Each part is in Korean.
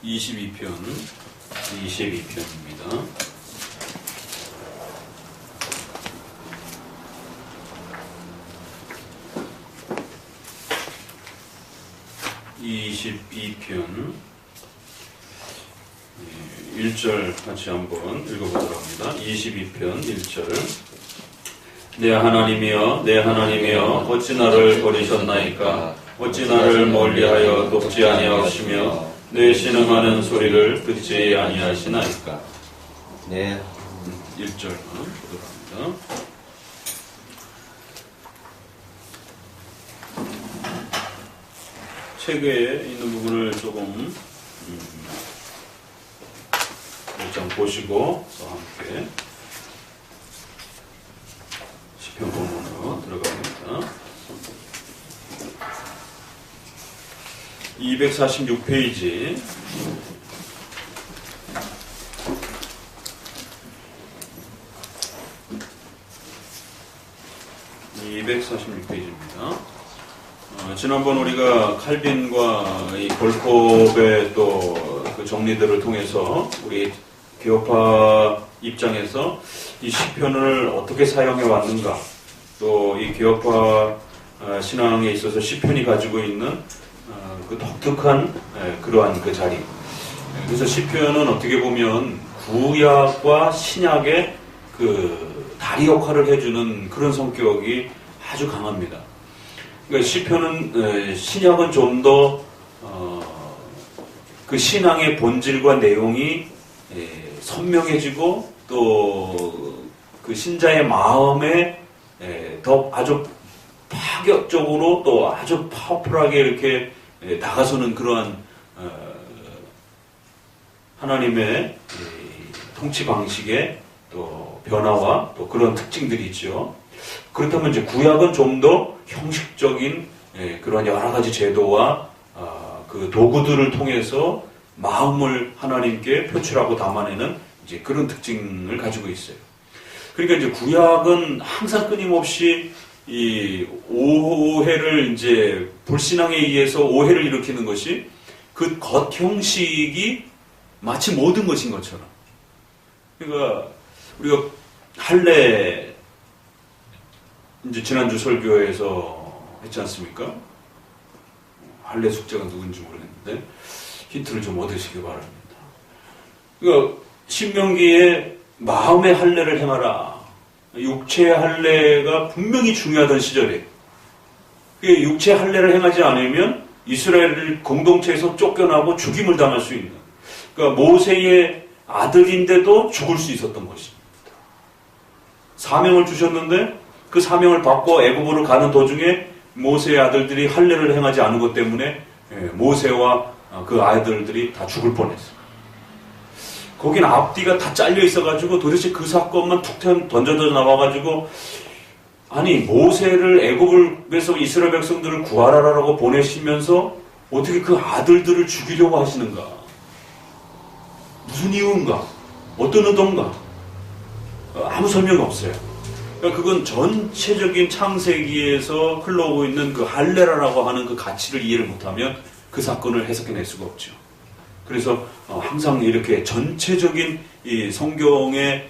22편, 22편입니다. (22편) 1절 같이 한번 읽어보도록 합니다. 22편 1절. 내 하나님이여, 내 하나님이여, 어찌 나를 버리셨나이까? 어찌 나를 멀리하여 돕지 아니하시며 내 신음하는 소리를 듣지 아니하시나이까? 네. 1절 보도록 합니다. 책에 있는 부분을 조금 일단 보시고 또 함께 시편 본문으로 들어갑니다. 246페이지 246페이지입니다. 지난번 우리가 칼빈과 이 볼콥의 또 그 정리들을 통해서 우리 개혁파 입장에서 이 시편을 어떻게 사용해 왔는가, 또 이 개혁파 신앙에 있어서 시편이 가지고 있는 그 독특한 그러한 그 자리. 그래서 시편은 어떻게 보면 구약과 신약의 그 다리 역할을 해주는 그런 성격이 아주 강합니다. 그러니까 시편은 신약은 좀 더 그 신앙의 본질과 내용이 선명해지고 또 그 신자의 마음에 더 아주 파격적으로 또 아주 파워풀하게 이렇게 다가서는 그러한 하나님의 통치 방식의 또 변화와 또 그런 특징들이 있죠. 그렇다면 이제 구약은 좀 더 형식적인 그런 여러 가지 제도와 그 도구들을 통해서 마음을 하나님께 표출하고 담아내는 이제 그런 특징을 가지고 있어요. 그러니까 이제 구약은 항상 끊임없이 이 오해를 이제 불신앙에 의해서 오해를 일으키는 것이 그 겉 형식이 마치 모든 것인 것처럼. 그러니까 우리가 할례 이제 지난주 설교에서 했지 않습니까? 할례 숙제가 누군지 모르겠는데 힌트를 좀 얻으시기 바랍니다. 그러니까 신명기에 마음의 할례를 행하라. 육체의 할례가 분명히 중요하던 시절에 육체 할례를 행하지 않으면 이스라엘 공동체에서 쫓겨나고 죽임을 당할 수 있는, 그러니까 모세의 아들인데도 죽을 수 있었던 것입니다. 사명을 주셨는데 그 사명을 받고 애굽으로 가는 도중에 모세의 아들들이 할례를 행하지 않은 것 때문에 모세와 그 아이들들이 다 죽을 뻔했어요. 거긴 앞뒤가 다 잘려 있어가지고 도대체 그 사건만 툭 던져져 나와가지고, 아니 모세를 애굽에서 이스라엘 백성들을 구하라라고 보내시면서 어떻게 그 아들들을 죽이려고 하시는가? 무슨 이유인가? 어떤 의도인가? 아무 설명이 없어요. 그러니까 그건 전체적인 창세기에서 흘러오고 있는 그 할례라고 하는 그 가치를 이해를 못하면 그 사건을 해석해낼 수가 없죠. 그래서 항상 이렇게 전체적인 이 성경의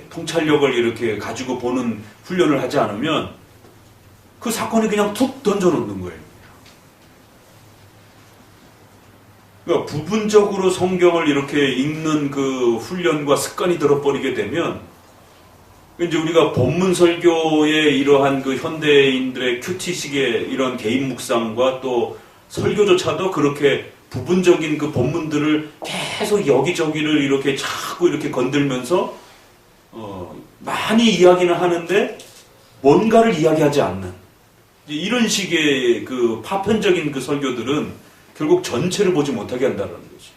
통찰력을 이렇게 가지고 보는 훈련을 하지 않으면 그 사건이 그냥 툭 던져놓는 거예요. 그러니까 부분적으로 성경을 이렇게 읽는 그 훈련과 습관이 들어버리게 되면 이제 우리가 본문 설교의 이러한 그 현대인들의 큐티식의 이런 개인 묵상과 또 설교조차도 그렇게 부분적인 그 본문들을 계속 여기저기를 이렇게 자꾸 이렇게 건들면서 많이 이야기는 하는데 뭔가를 이야기하지 않는 이런 식의 그 파편적인 그 설교들은 결국 전체를 보지 못하게 한다는 거죠.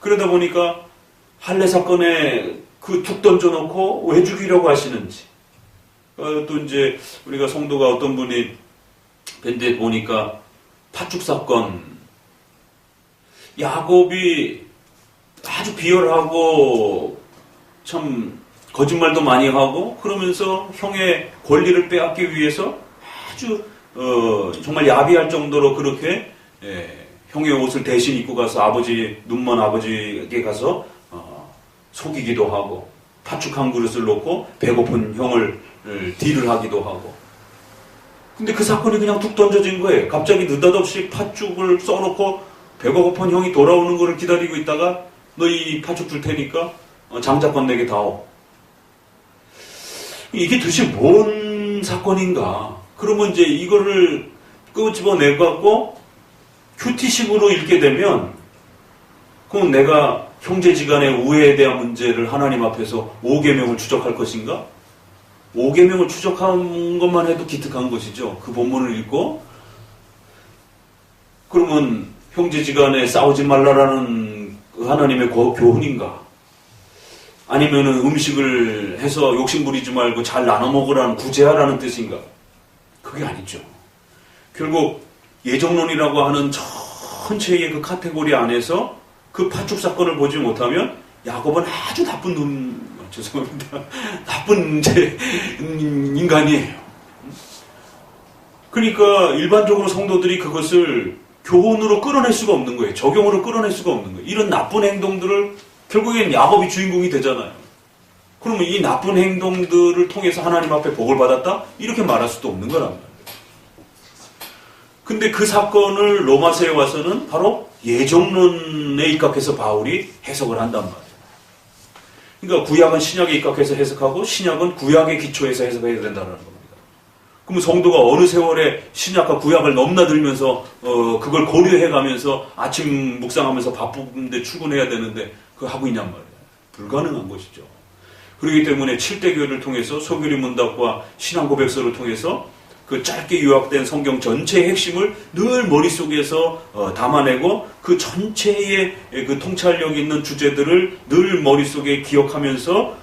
그러다 보니까 할례 사건에 그 툭 던져놓고 왜 죽이려고 하시는지, 또 이제 우리가 성도가 어떤 분이 밴드에 보니까 팥죽 사건, 야곱이 아주 비열하고 참 거짓말도 많이 하고 그러면서 형의 권리를 빼앗기 위해서 아주 정말 야비할 정도로 그렇게 형의 옷을 대신 입고 가서 아버지, 눈먼 아버지에게 가서 속이기도 하고 팥죽 한 그릇을 놓고 배고픈 형을 딜을 하기도 하고. 근데 그 사건이 그냥 툭 던져진 거예요. 갑자기 느닷없이 팥죽을 써놓고 배가 고픈 형이 돌아오는 거를 기다리고 있다가 너 이 팥죽 줄 테니까 장자권 내게 다오. 이게 도대체 뭔 사건인가? 그러면 이제 이거를 끄집어내갖고 큐티식으로 읽게 되면 그럼 내가 형제지간의 우애에 대한 문제를 하나님 앞에서 5계명을 추적할 것인가? 5계명을 추적한 것만 해도 기특한 것이죠. 그 본문을 읽고 그러면 형제지간에 싸우지 말라라는 하나님의 교훈인가? 아니면은 음식을 해서 욕심 부리지 말고 잘 나눠 먹으라는 구제하라는 뜻인가? 그게 아니죠. 결국 예정론이라고 하는 전체의 그 카테고리 안에서 그 팥죽 사건을 보지 못하면 야곱은 아주 나쁜 죄송합니다. 나쁜 인간이에요. 그러니까 일반적으로 성도들이 그것을 교훈으로 끌어낼 수가 없는 거예요. 적용으로 끌어낼 수가 없는 거예요. 이런 나쁜 행동들을 결국엔 야곱이 주인공이 되잖아요. 그러면 이 나쁜 행동들을 통해서 하나님 앞에 복을 받았다? 이렇게 말할 수도 없는 거란 말이에요. 근데 그 사건을 로마서에 와서는 바로 예정론에 입각해서 바울이 해석을 한단 말이에요. 그러니까 구약은 신약에 입각해서 해석하고 신약은 구약의 기초에서 해석해야 된다는 겁니다. 그럼 성도가 어느 세월에 신약과 구약을 넘나들면서 그걸 고려해가면서 아침 묵상하면서 바쁜데 출근해야 되는데 그거 하고 있냔 말이에요. 불가능한 것이죠. 그렇기 때문에 7대 교회를 통해서 소규리 문답과 신앙 고백서를 통해서 그 짧게 요약된 성경 전체의 핵심을 늘 머릿속에서 담아내고 그 전체의 그 통찰력 있는 주제들을 늘 머릿속에 기억하면서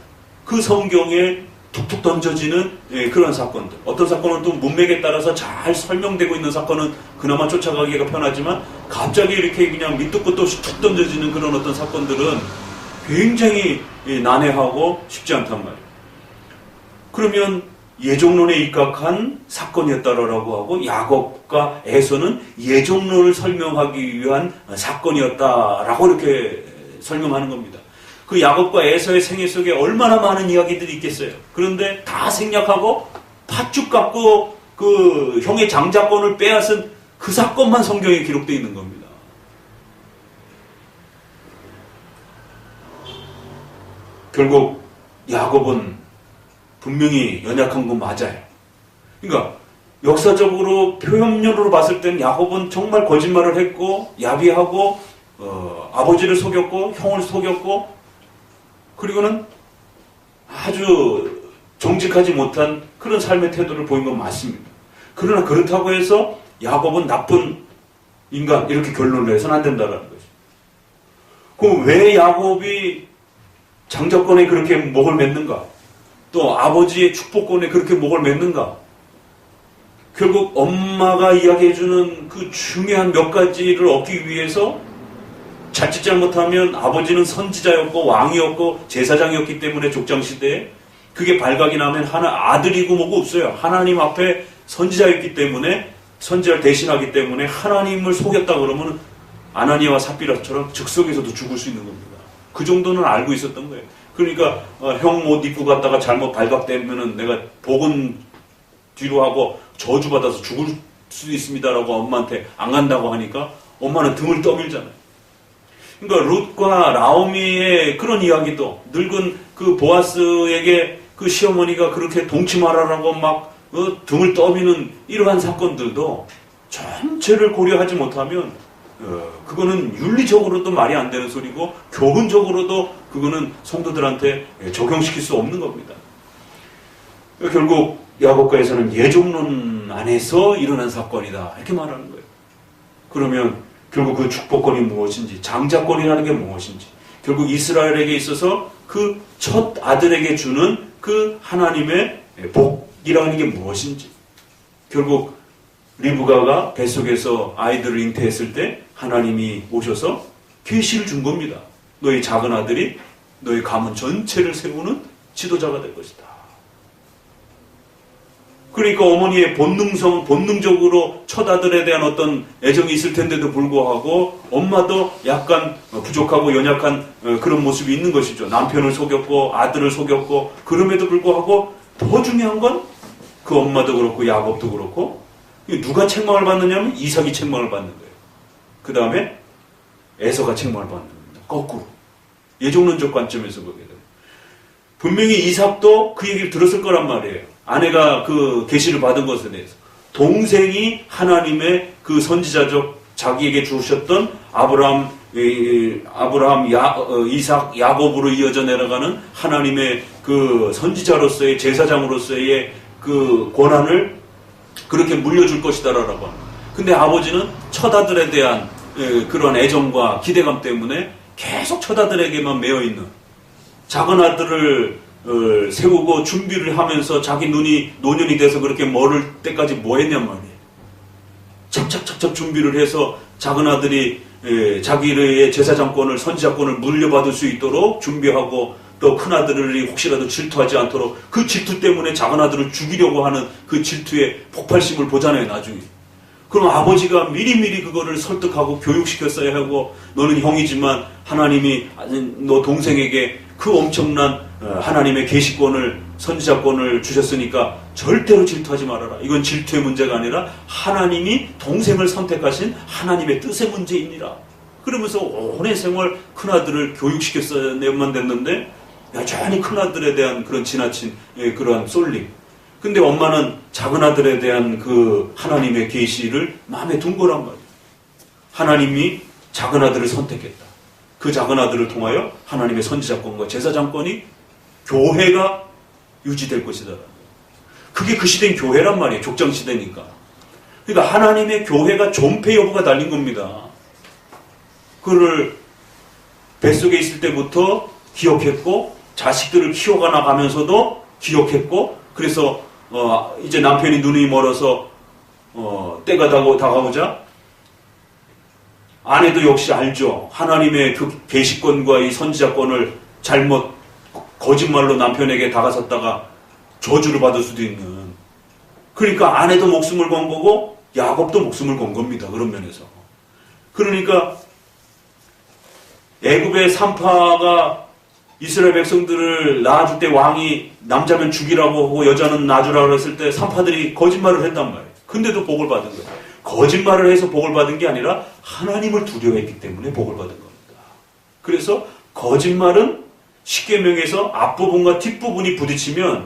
그 성경에 툭툭 던져지는 그런 사건들. 어떤 사건은 또 문맥에 따라서 잘 설명되고 있는 사건은 그나마 쫓아가기가 편하지만 갑자기 이렇게 그냥 밑도 끝도 없이 툭 던져지는 그런 어떤 사건들은 굉장히 난해하고 쉽지 않단 말이에요. 그러면 예정론에 입각한 사건이었다라고 하고 야곱과 에서는 예정론을 설명하기 위한 사건이었다라고 이렇게 설명하는 겁니다. 그 야곱과 에서의 생애 속에 얼마나 많은 이야기들이 있겠어요. 그런데 다 생략하고 팥죽 갖고 그 형의 장자권을 빼앗은 그 사건만 성경에 기록되어 있는 겁니다. 결국 야곱은 분명히 연약한 건 맞아요. 그러니까 역사적으로 표현력으로 봤을 때는 야곱은 정말 거짓말을 했고 야비하고 아버지를 속였고 형을 속였고 그리고는 아주 정직하지 못한 그런 삶의 태도를 보인 건 맞습니다. 그러나 그렇다고 해서 야곱은 나쁜 인간 이렇게 결론을 해서는 안 된다는 거죠. 그럼 왜 야곱이 장자권에 그렇게 목을 맸는가? 또 아버지의 축복권에 그렇게 목을 맸는가? 결국 엄마가 이야기해주는 그 중요한 몇 가지를 얻기 위해서 자칫 잘못하면 아버지는 선지자였고 왕이었고 제사장이었기 때문에 족장시대에 그게 발각이 나면 아들이고 뭐고 없어요. 하나님 앞에 선지자였기 때문에 선지자를 대신하기 때문에 하나님을 속였다 그러면 아나니아와 삽비라처럼 즉석에서도 죽을 수 있는 겁니다. 그 정도는 알고 있었던 거예요. 그러니까 형 옷 입고 갔다가 잘못 발각되면은 내가 복은 뒤로 하고 저주받아서 죽을 수도 있습니다라고 엄마한테 안 간다고 하니까 엄마는 등을 떠밀잖아요. 그러니까 룻과 라오미의 그런 이야기도 늙은 그 보아스에게 그 시어머니가 그렇게 동침하라라고 막 등을 떠미는 이러한 사건들도 전체를 고려하지 못하면 그거는 윤리적으로도 말이 안 되는 소리고 교훈적으로도 그거는 성도들한테 적용시킬 수 없는 겁니다. 결국 야곱과에서는 예정론 안에서 일어난 사건이다 이렇게 말하는 거예요. 그러면 결국 그 축복권이 무엇인지 장자권이라는 게 무엇인지 결국 이스라엘에게 있어서 그 첫 아들에게 주는 그 하나님의 복이라는 게 무엇인지 결국 리브가가 뱃속에서 아이들을 잉태했을 때 하나님이 오셔서 계시를 준 겁니다. 너희 작은 아들이 너희 가문 전체를 세우는 지도자가 될 것이다. 그러니까 어머니의 본능적으로 처자들에 대한 어떤 애정이 있을 텐데도 불구하고 엄마도 약간 부족하고 연약한 그런 모습이 있는 것이죠. 남편을 속였고 아들을 속였고 그럼에도 불구하고 더 중요한 건 그 엄마도 그렇고 야곱도 그렇고 누가 책망을 받느냐면 이삭이 책망을 받는 거예요. 그 다음에 에서가 책망을 받는 겁니다. 거꾸로. 예종론적 관점에서 보게 돼요. 분명히 이삭도 그 얘기를 들었을 거란 말이에요. 아내가 그 계시를 받은 것에 대해서. 동생이 하나님의 그 선지자적 자기에게 주셨던 아브라함, 이삭, 야곱으로 이어져 내려가는 하나님의 그 선지자로서의 제사장으로서의 그 권한을 그렇게 물려줄 것이다라고 합니다. 근데 아버지는 처자들에 대한 그런 애정과 기대감 때문에 계속 처자들에게만 매여있는 작은 아들을 세우고 준비를 하면서 자기 눈이 노년이 돼서 그렇게 멀을 때까지 뭐 했냔 말이에요. 착착착착 준비를 해서 작은 아들이 자기의 제사장권을 선지자권을 물려받을 수 있도록 준비하고 또 큰아들이 혹시라도 질투하지 않도록 그 질투 때문에 작은 아들을 죽이려고 하는 그 질투의 폭발심을 보잖아요, 나중에. 그럼 아버지가 미리미리 그거를 설득하고 교육시켰어야 하고 너는 형이지만 하나님이 너 동생에게 그 엄청난 하나님의 계시권을 선지자권을 주셨으니까 절대로 질투하지 말아라. 이건 질투의 문제가 아니라 하나님이 동생을 선택하신 하나님의 뜻의 문제입니다. 그러면서 오랜 생활 큰아들을 교육시켰어야만 됐는데 여전히 큰아들에 대한 그런 지나친 그러한 쏠림. 근데 엄마는 작은 아들에 대한 그 하나님의 계시를 마음에 둔 거란 말이에요. 하나님이 작은 아들을 선택했다. 그 작은 아들을 통하여 하나님의 선지자권과 제사장권이 교회가 유지될 것이다. 그게 그 시대인 교회란 말이에요. 족장시대니까. 그러니까 하나님의 교회가 존폐 여부가 달린 겁니다. 그를 뱃속에 있을 때부터 기억했고 자식들을 키워가 나가면서도 기억했고 그래서 이제 남편이 눈이 멀어서 때가 다가오자 아내도 역시 알죠. 하나님의 그 계시권과 이 선지자권을 잘못 거짓말로 남편에게 다가섰다가 저주를 받을 수도 있는. 그러니까 아내도 목숨을 건 거고 야곱도 목숨을 건 겁니다. 그런 면에서. 그러니까 애굽의 산파가 이스라엘 백성들을 낳아줄 때 왕이 남자면 죽이라고 하고 여자는 놔주라고 했을 때 산파들이 거짓말을 했단 말이에요. 근데도 복을 받은 거예요. 거짓말을 해서 복을 받은 게 아니라 하나님을 두려워했기 때문에 복을 받은 겁니다. 그래서 거짓말은 십계명에서 앞부분과 뒷부분이 부딪히면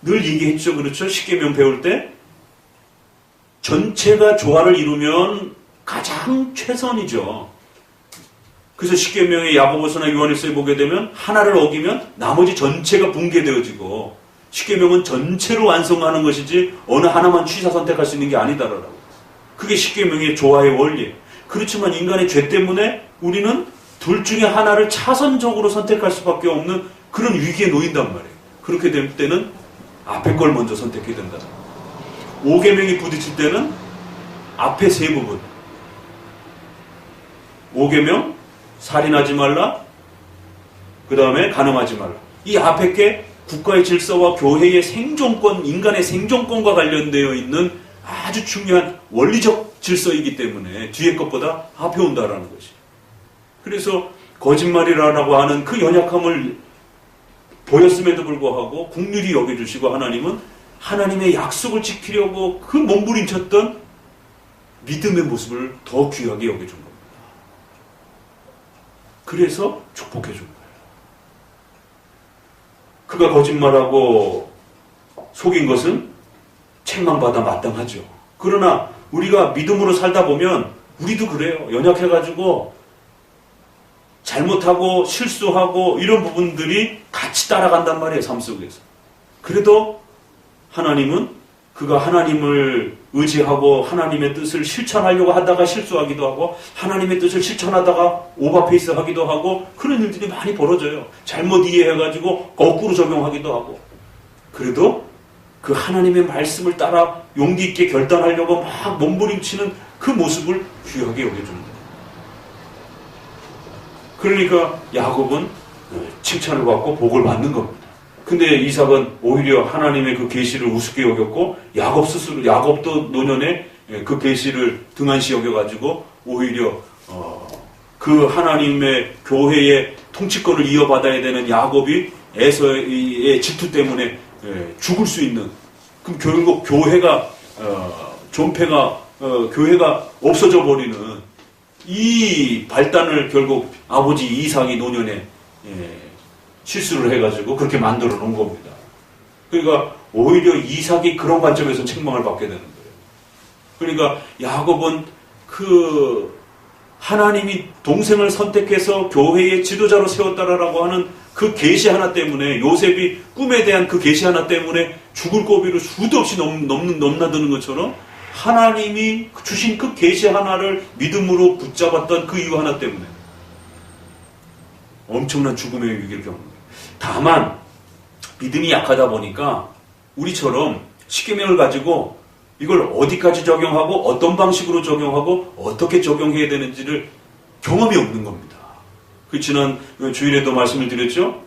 늘 얘기했죠. 그렇죠? 십계명 배울 때 전체가 조화를 이루면 가장 최선이죠. 그래서 십계명의 야고보서나 요한일서에 보게 되면 하나를 어기면 나머지 전체가 붕괴되어지고 십계명은 전체로 완성하는 것이지 어느 하나만 취사 선택할 수 있는 게 아니다라고. 그게 십계명의 조화의 원리예요. 그렇지만 인간의 죄 때문에 우리는 둘 중에 하나를 차선적으로 선택할 수밖에 없는 그런 위기에 놓인단 말이에요. 그렇게 될 때는 앞에 걸 먼저 선택해야 된다. 5계명이 부딪힐 때는 앞에 세 부분. 5계명 살인하지 말라. 그 다음에 간음하지 말라. 이 앞에 게 국가의 질서와 교회의 생존권, 인간의 생존권과 관련되어 있는 아주 중요한 원리적 질서이기 때문에 뒤에 것보다 앞에 온다라는 것이. 그래서 거짓말이라고 하는 그 연약함을 보였음에도 불구하고 긍휼히 여겨주시고 하나님은 하나님의 약속을 지키려고 그 몸부림쳤던 믿음의 모습을 더 귀하게 여겨준 겁니다. 그래서 축복해 준 거예요. 그가 거짓말하고 속인 것은 책망받아 마땅하죠. 그러나 우리가 믿음으로 살다 보면 우리도 그래요. 연약해가지고 잘못하고 실수하고 이런 부분들이 같이 따라간단 말이에요. 삶 속에서. 그래도 하나님은 그가 하나님을 의지하고 하나님의 뜻을 실천하려고 하다가 실수하기도 하고 하나님의 뜻을 실천하다가 오버페이스 하기도 하고 그런 일들이 많이 벌어져요. 잘못 이해해가지고 거꾸로 적용하기도 하고. 그래도 그 하나님의 말씀을 따라 용기 있게 결단하려고 막 몸부림치는 그 모습을 귀하게 여겨줍니다. 그러니까 야곱은 칭찬을 받고 복을 받는 겁니다. 근데 이삭은 오히려 하나님의 그 계시를 우습게 여겼고 야곱도 노년에 그 계시를 등한시 여겨가지고 오히려 그 하나님의 교회의 통치권을 이어받아야 되는 야곱이 에서의 질투 때문에 죽을 수 있는, 그럼 결국 교회가 존폐가 교회가 없어져 버리는 이 발단을 결국 아버지 이삭이 노년에 실수를 해가지고 그렇게 만들어 놓은 겁니다. 그러니까 오히려 이삭이 그런 관점에서 책망을 받게 되는 거예요. 그러니까 야곱은 그 하나님이 동생을 선택해서 교회의 지도자로 세웠다라고 하는 그 계시 하나 때문에, 요셉이 꿈에 대한 그 계시 하나 때문에 죽을 고비를 수도 없이 넘나드는 것처럼 하나님이 주신 그 계시 하나를 믿음으로 붙잡았던 그 이유 하나 때문에 엄청난 죽음의 위기를 겪는 거예요. 다만 믿음이 약하다 보니까 우리처럼 십계명을 가지고 이걸 어디까지 적용하고 어떤 방식으로 적용하고 어떻게 적용해야 되는지를 경험이 없는 겁니다. 그 지난 주일에도 말씀을 드렸죠.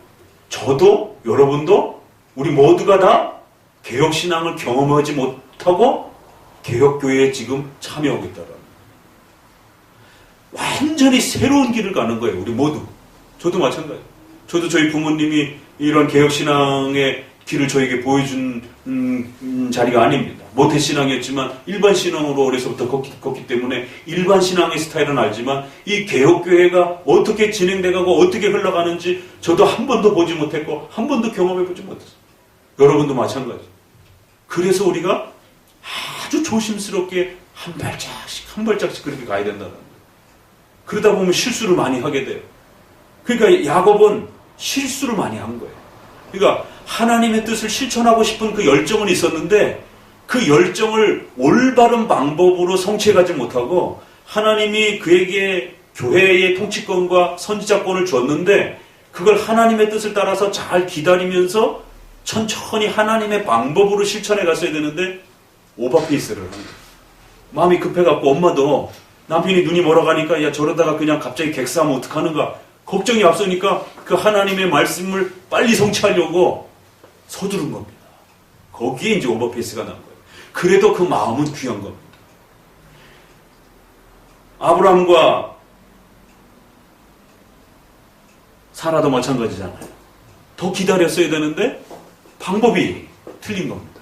저도 여러분도 우리 모두가 다 개혁신앙을 경험하지 못하고 개혁교회에 지금 참여하고 있다라는, 완전히 새로운 길을 가는 거예요. 우리 모두. 저도 마찬가지예요. 저도 저희 부모님이 이런 개혁신앙의 길을 저에게 보여준 자리가 아닙니다. 모태신앙이었지만 일반 신앙으로 어려서부터 걷기 때문에 일반 신앙의 스타일은 알지만 이 개혁교회가 어떻게 진행돼가고 어떻게 흘러가는지 저도 한 번도 보지 못했고 한 번도 경험해보지 못했어요. 여러분도 마찬가지. 그래서 우리가 아주 조심스럽게 한 발짝씩 그렇게 가야 된다는 거예요. 그러다 보면 실수를 많이 하게 돼요. 그러니까 야곱은 실수를 많이 한 거예요. 그러니까 하나님의 뜻을 실천하고 싶은 그 열정은 있었는데 그 열정을 올바른 방법으로 성취해가지 못하고, 하나님이 그에게 교회의 통치권과 선지자권을 줬는데 그걸 하나님의 뜻을 따라서 잘 기다리면서 천천히 하나님의 방법으로 실천해 갔어야 되는데 오버페이스를 하는 거예요. 마음이 급해갖고 엄마도 남편이 눈이 멀어가니까 야 저러다가 그냥 갑자기 객사하면 어떡하는가 걱정이 앞서니까 그 하나님의 말씀을 빨리 성취하려고 서두른 겁니다. 거기에 이제 오버페이스가 난 거예요. 그래도 그 마음은 귀한 겁니다. 아브라함과 사라도 마찬가지잖아요. 더 기다렸어야 되는데 방법이 틀린 겁니다.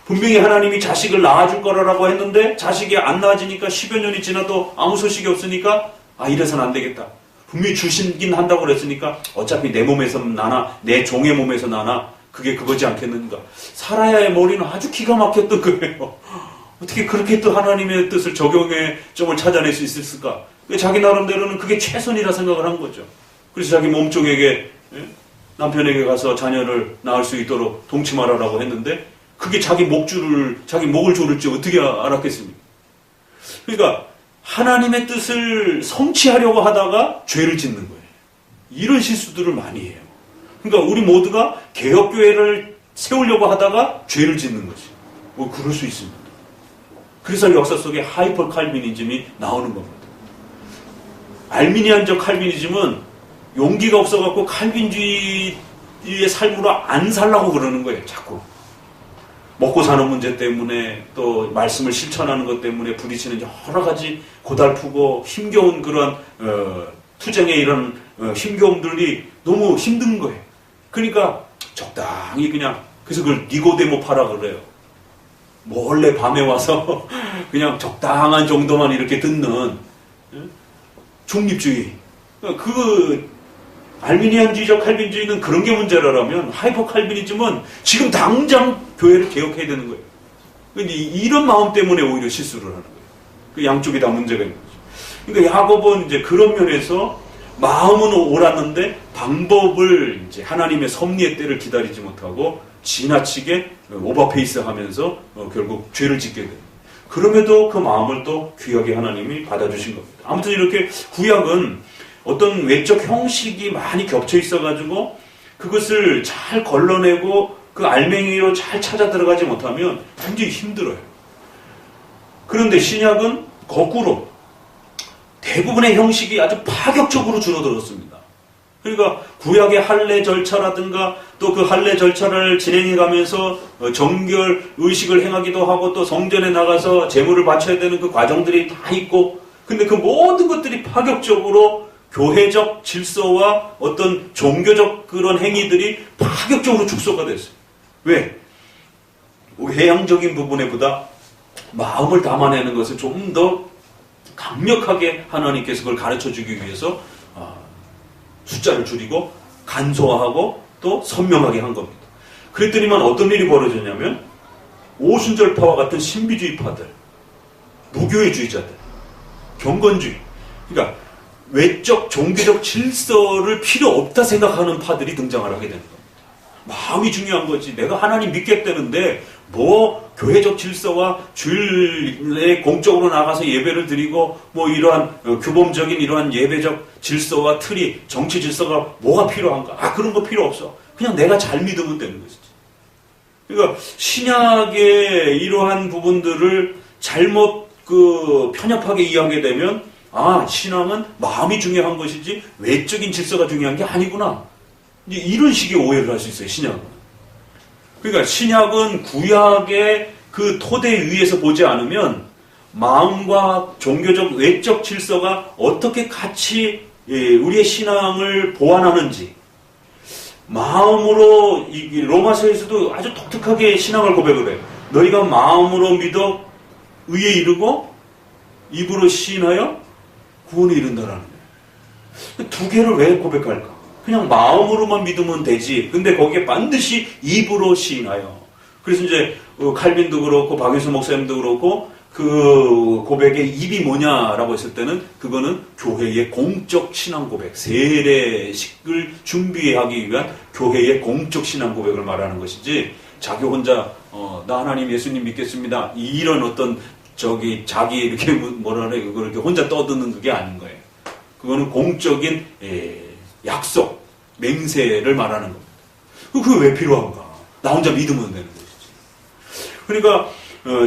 분명히 하나님이 자식을 낳아줄 거라고 했는데 자식이 안 낳아지니까 10여 년이 지나도 아무 소식이 없으니까 이래서는 안 되겠다. 분명히 주시긴 한다고 그랬으니까 어차피 내 몸에서 나나 내 종의 몸에서 나나 그게 그거지 않겠는가. 사라야의 머리는 아주 기가 막혔던 거예요. 어떻게 그렇게 또 하나님의 뜻을 적용의 점을 찾아낼 수 있을까. 자기 나름대로는 그게 최선이라 생각을 한 거죠. 그래서 자기 몸종에게, 남편에게 가서 자녀를 낳을 수 있도록 동침하라고 했는데 그게 자기 목을 조를지 어떻게 알았겠습니까? 그러니까 하나님의 뜻을 성취하려고 하다가 죄를 짓는 거예요. 이런 실수들을 많이 해요. 그러니까 우리 모두가 개혁교회를 세우려고 하다가 죄를 짓는 거지. 뭐 그럴 수 있습니다. 그래서 역사 속에 하이퍼 칼비니즘이 나오는 겁니다. 알미니안적 칼비니즘은 용기가 없어갖고 칼빈주의의 삶으로 안 살라고 그러는 거예요. 자꾸. 먹고 사는 문제 때문에 또 말씀을 실천하는 것 때문에 부딪히는 여러 가지 고달프고 힘겨운 그런 투쟁의 이런 힘겨움들이 너무 힘든 거예요. 그러니까 적당히 그냥, 그래서 그걸 니고데모파라 그래요. 몰래 밤에 와서 그냥 적당한 정도만 이렇게 듣는 중립주의. 알미니안주의적 칼빈주의는 그런 게 문제라면 하이퍼 칼비니즘은 지금 당장 교회를 개혁해야 되는 거예요. 근데 이런 마음 때문에 오히려 실수를 하는 거예요. 그 양쪽이 다 문제가 있는 거죠. 그러니까 야곱은 이제 그런 면에서 마음은 옳았는데 방법을 이제 하나님의 섭리의 때를 기다리지 못하고 지나치게 오버페이스 하면서 결국 죄를 짓게 돼요. 그럼에도 그 마음을 또 귀하게 하나님이 받아주신 겁니다. 아무튼 이렇게 구약은 어떤 외적 형식이 많이 겹쳐 있어가지고 그것을 잘 걸러내고 그 알맹이로 잘 찾아 들어가지 못하면 굉장히 힘들어요. 그런데 신약은 거꾸로 대부분의 형식이 아주 파격적으로 줄어들었습니다. 그러니까 구약의 할례 절차라든가 또 그 할례 절차를 진행해 가면서 정결 의식을 행하기도 하고 또 성전에 나가서 제물을 바쳐야 되는 그 과정들이 다 있고, 근데 그 모든 것들이 파격적으로 교회적 질서와 어떤 종교적 그런 행위들이 파격적으로 축소가 됐어요. 왜? 외향적인 부분에보다 마음을 담아내는 것을 좀 더 강력하게 하나님께서 그걸 가르쳐주기 위해서 숫자를 줄이고 간소화하고 또 선명하게 한 겁니다. 그랬더니만 어떤 일이 벌어졌냐면 오순절파와 같은 신비주의파들, 무교회주의자들, 경건주의, 그러니까 외적 종교적 질서를 필요 없다 생각하는 파들이 등장을 하게 되는 겁니다. 마음이 중요한 거지. 내가 하나님 믿겠다는데 뭐 교회적 질서와 주일에 공적으로 나가서 예배를 드리고 뭐 이러한 규범적인 이러한 예배적 질서와 틀이, 정치 질서가 뭐가 필요한가? 그런 거 필요 없어. 그냥 내가 잘 믿으면 되는 것이지. 그러니까 신약의 이러한 부분들을 잘못 편협하게 이해하게 되면 신앙은 마음이 중요한 것이지 외적인 질서가 중요한 게 아니구나. 이제 이런 식의 오해를 할 수 있어요, 신약은. 그러니까 신약은 구약의 그 토대 위에서 보지 않으면 마음과 종교적 외적 질서가 어떻게 같이 우리의 신앙을 보완하는지, 마음으로 로마서에서도 아주 독특하게 신앙을 고백을 해요. 너희가 마음으로 믿어 의에 이르고 입으로 시인하여 구원에 이른다라는 거예요. 두 개를 왜 고백할까? 그냥 마음으로만 믿으면 되지. 근데 거기에 반드시 입으로 시인하여. 그래서 이제 칼빈도 그렇고 박윤수 목사님도 그렇고 그 고백의 입이 뭐냐라고 했을 때는 그거는 교회의 공적 신앙 고백, 세례식을 준비하기 위한 교회의 공적 신앙 고백을 말하는 것이지, 자기 혼자 나 하나님 예수님 믿겠습니다 이런 어떤 자기 이렇게 뭐라 그래, 그걸 이렇게 혼자 떠드는 그게 아닌 거예요. 그거는 공적인 약속, 맹세를 말하는 겁니다. 그게 왜 필요한가? 나 혼자 믿으면 되는 것이지. 그러니까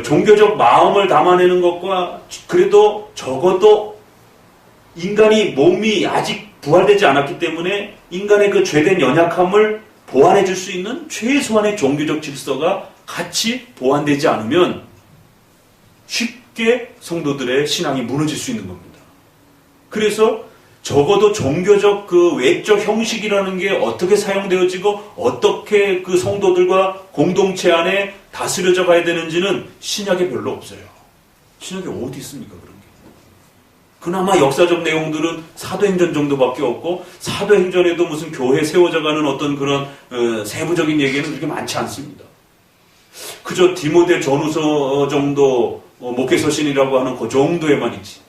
종교적 마음을 담아내는 것과, 그래도 적어도 인간이 몸이 아직 부활되지 않았기 때문에 인간의 그 죄된 연약함을 보완해 줄 수 있는 최소한의 종교적 질서가 같이 보완되지 않으면 쉽게 성도들의 신앙이 무너질 수 있는 겁니다. 그래서 적어도 종교적 그 외적 형식이라는 게 어떻게 사용되어지고 어떻게 그 성도들과 공동체 안에 다스려져 가야 되는지는 신약에 별로 없어요. 신약에 어디 있습니까, 그런 게. 그나마 역사적 내용들은 사도행전 정도밖에 없고, 사도행전에도 무슨 교회 세워져 가는 어떤 그런 세부적인 얘기는 그렇게 많지 않습니다. 그저 디모데 전후서 정도 목회서신이라고 하는 그 정도에만 있지.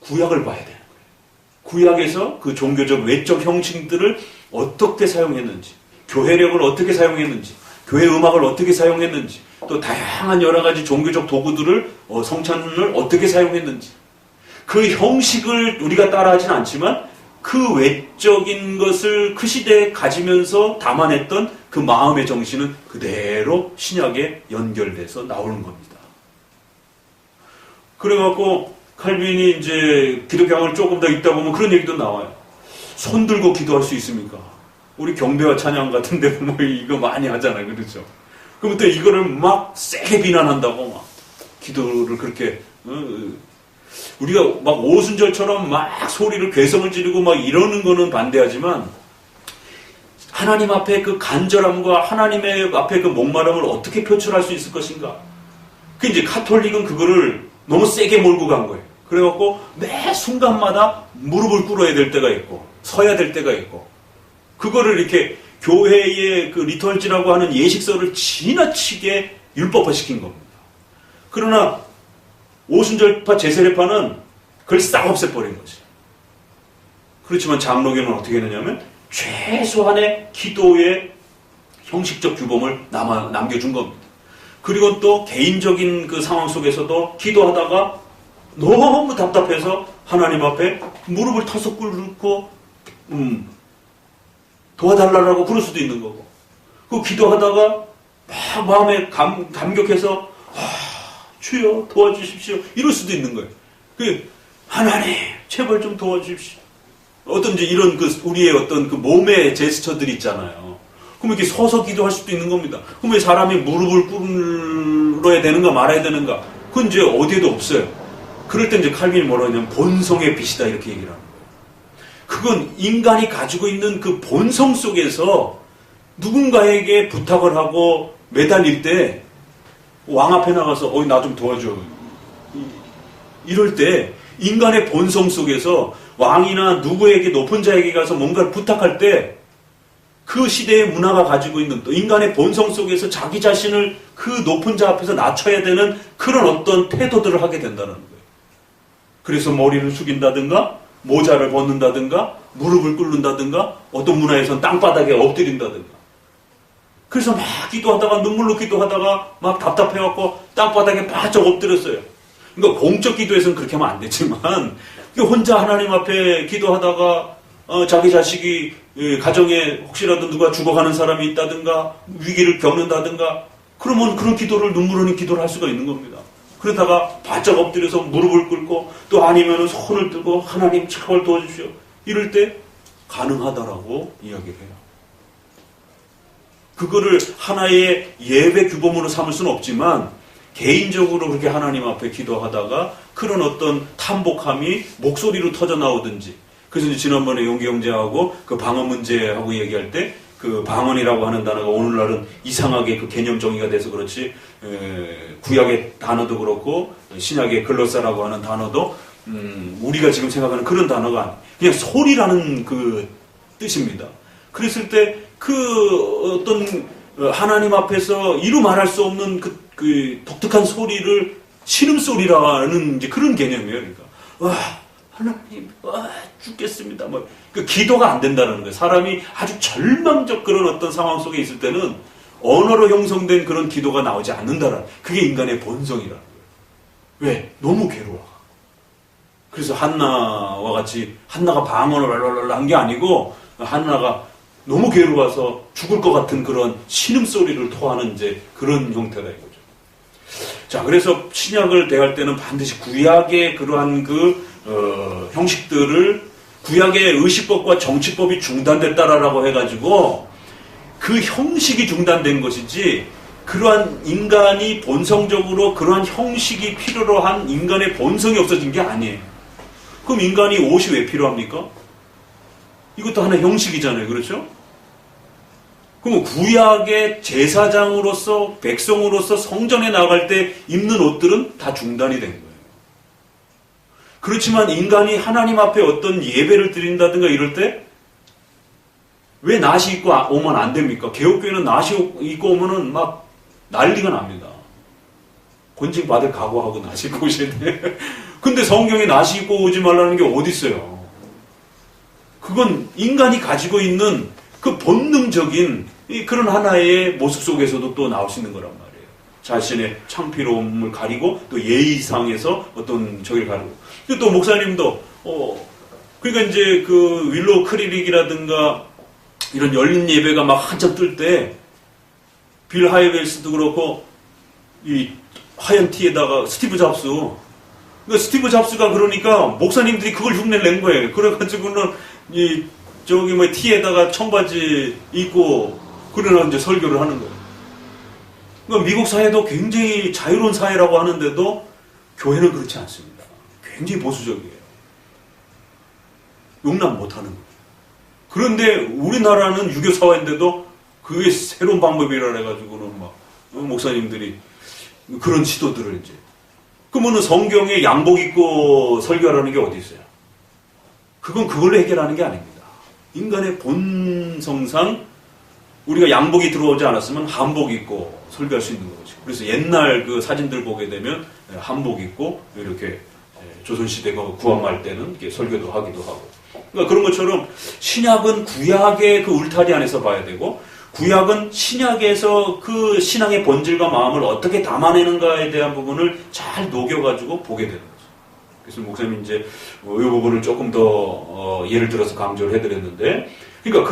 구약을 봐야 되는 거예요. 구약에서 그 종교적 외적 형식들을 어떻게 사용했는지, 교회력을 어떻게 사용했는지, 교회 음악을 어떻게 사용했는지, 또 다양한 여러 가지 종교적 도구들을 성찬을 어떻게 사용했는지, 그 형식을 우리가 따라하진 않지만 그 외적인 것을 그 시대에 가지면서 담아냈던 그 마음의 정신은 그대로 신약에 연결돼서 나오는 겁니다. 그래갖고 칼빈이 이제 기독교학을 조금 더 읽다 보면 그런 얘기도 나와요. 손 들고 기도할 수 있습니까? 우리 경배와 찬양 같은데 뭐 이거 많이 하잖아요, 그렇죠? 그럼 또 이거를 막 세게 비난한다고 막 기도를 그렇게 우리가 막 오순절처럼 막 소리를 괴성을 지르고 막 이러는 거는 반대하지만 하나님 앞에 그 간절함과 하나님의 앞에 그 목마름을 어떻게 표출할 수 있을 것인가? 그 이제 카톨릭은 그거를 너무 세게 몰고 간 거예요. 그래갖고 매 순간마다 무릎을 꿇어야 될 때가 있고 서야 될 때가 있고, 그거를 이렇게 교회의 그 리터럴지라고 하는 예식서를 지나치게 율법화시킨 겁니다. 그러나 오순절파 제세례파는 그걸 싹 없애버린 거죠. 그렇지만 장로교는 어떻게 했느냐면 최소한의 기도의 형식적 규범을 남겨준 겁니다. 그리고 또 개인적인 그 상황 속에서도 기도하다가 너무 답답해서 하나님 앞에 무릎을 터서 꿇고 도와달라고 그럴 수도 있는 거고, 그 기도하다가 막 마음에 감격해서 주여 도와주십시오 이럴 수도 있는 거예요. 하나님 제발 좀 도와주십시오. 어떤 이제 이런 우리의 어떤 몸의 제스처들 있잖아요. 그럼 이렇게 서서 기도할 수도 있는 겁니다. 그럼 왜 사람이 무릎을 꿇어야 되는가 말아야 되는가? 그건 이제 어디에도 없어요. 그럴 때 이제 칼빈이 뭐라 하냐면 본성의 빛이다 이렇게 얘기를 하는 거예요. 그건 인간이 가지고 있는 그 본성 속에서 누군가에게 부탁을 하고 매달릴 때 왕 앞에 나가서 나 좀 도와줘. 이럴 때 인간의 본성 속에서 왕이나 누구에게 높은 자에게 가서 뭔가를 부탁할 때 그 시대의 문화가 가지고 있는 또 인간의 본성 속에서 자기 자신을 그 높은 자 앞에서 낮춰야 되는 그런 어떤 태도들을 하게 된다는 거예요. 그래서 머리를 숙인다든가 모자를 벗는다든가 무릎을 꿇는다든가 어떤 문화에서는 땅바닥에 엎드린다든가 그래서 막 기도하다가 눈물로 기도하다가 막 답답해갖고 땅바닥에 바짝 엎드렸어요. 그러니까 공적 기도에서는 그렇게 하면 안 되지만 혼자 하나님 앞에 기도하다가 자기 자식이 가정에 혹시라도 누가 죽어가는 사람이 있다든가 위기를 겪는다든가 그러면 그런 기도를 눈물 흘린 기도를 할 수가 있는 겁니다. 그러다가 바짝 엎드려서 무릎을 꿇고 또 아니면 손을 들고 하나님 제발 도와주십시오. 이럴 때 가능하다라고 이야기를 해요. 그거를 하나의 예배 규범으로 삼을 수는 없지만 개인적으로 그렇게 하나님 앞에 기도하다가 그런 어떤 탐복함이 목소리로 터져 나오든지 그래서 이제 지난번에 용기 형제하고 그 방언 문제하고 얘기할 때 그 방언이라고 하는 단어가 오늘날은 이상하게 그 개념 정의가 돼서 그렇지 구약의 단어도 그렇고 신약의 글로사라고 하는 단어도 우리가 지금 생각하는 그런 단어가 아니에요. 그냥 소리라는 그 뜻입니다. 그랬을 때 그 어떤 하나님 앞에서 이루 말할 수 없는 그 독특한 소리를 신음소리라는 이제 그런 개념이에요. 그러니까 와 하나님 와 죽겠습니다. 뭐 그 기도가 안 된다는 거예요. 사람이 아주 절망적 그런 어떤 상황 속에 있을 때는 언어로 형성된 그런 기도가 나오지 않는다라는 그게 인간의 본성이라는 거예요. 왜? 너무 괴로워. 그래서 한나와 같이 한나가 방언을 랄랄랄라 한 게 아니고 한나가 너무 괴로워서 죽을 것 같은 그런 신음소리를 토하는 이제 그런 형태다 이거죠. 자, 그래서 신약을 대할 때는 반드시 구약의 그러한 형식들을 구약의 의식법과 정치법이 중단됐다라고 해가지고 그 형식이 중단된 것이지 그러한 인간이 본성적으로 그러한 형식이 필요로 한 인간의 본성이 없어진 게 아니에요. 그럼 인간이 옷이 왜 필요합니까? 이것도 하나의 형식이잖아요. 그렇죠? 그럼 구약의 제사장으로서 백성으로서 성전에 나갈 때 입는 옷들은 다 중단이 된 거예요. 그렇지만 인간이 하나님 앞에 어떤 예배를 드린다든가 이럴 때 왜 나시 입고 오면 안 됩니까? 개혁교회는 나시 입고 오면은 막 난리가 납니다. 권징 받을 각오하고 나시 입고 오시는데 근데 성경에 나시 입고 오지 말라는 게 어디 있어요? 그건 인간이 가지고 있는 그 본능적인 그런 하나의 모습 속에서도 또 나올 수 있는 거란 말이에요. 자신의 창피로움을 가리고 또 예의상에서 어떤 저기를 가리고 또 목사님도 그러니까 이제 그 윌로우 크리릭이라든가 이런 열린 예배가 막 한참 뜰 때 빌 하이웰스도 그렇고 이 하얀 티에다가 스티브 잡스 그러니까 스티브 잡스가 그러니까 목사님들이 그걸 흉내를 낸 거예요. 그래가지고는 이 저기 뭐 티에다가 청바지 입고 그러나 이제 설교를 하는 거예요. 그러니까 미국 사회도 굉장히 자유로운 사회라고 하는데도 교회는 그렇지 않습니다. 굉장히 보수적이에요. 용납 못하는 거예요. 그런데 우리나라는 유교 사회인데도 그게 새로운 방법이라 해가지고는 막 목사님들이 그런 시도들을 이제 그러면은 성경에 양복 입고 설교하라는 게 어디 있어요? 그건 그걸로 해결하는 게 아닙니다. 인간의 본성상 우리가 양복이 들어오지 않았으면 한복 입고 설교할 수 있는 거죠. 그래서 옛날 그 사진들 보게 되면 한복 입고 이렇게 조선시대 구한말 때는 이렇게 설교도 하기도 하고. 그러니까 그런 것처럼 신약은 구약의 그 울타리 안에서 봐야 되고 구약은 신약에서 그 신앙의 본질과 마음을 어떻게 담아내는가에 대한 부분을 잘 녹여가지고 보게 되는 거죠. 그래서 목사님이 이제 이 부분을 조금 더 예를 들어서 강조를 해드렸는데 그러니까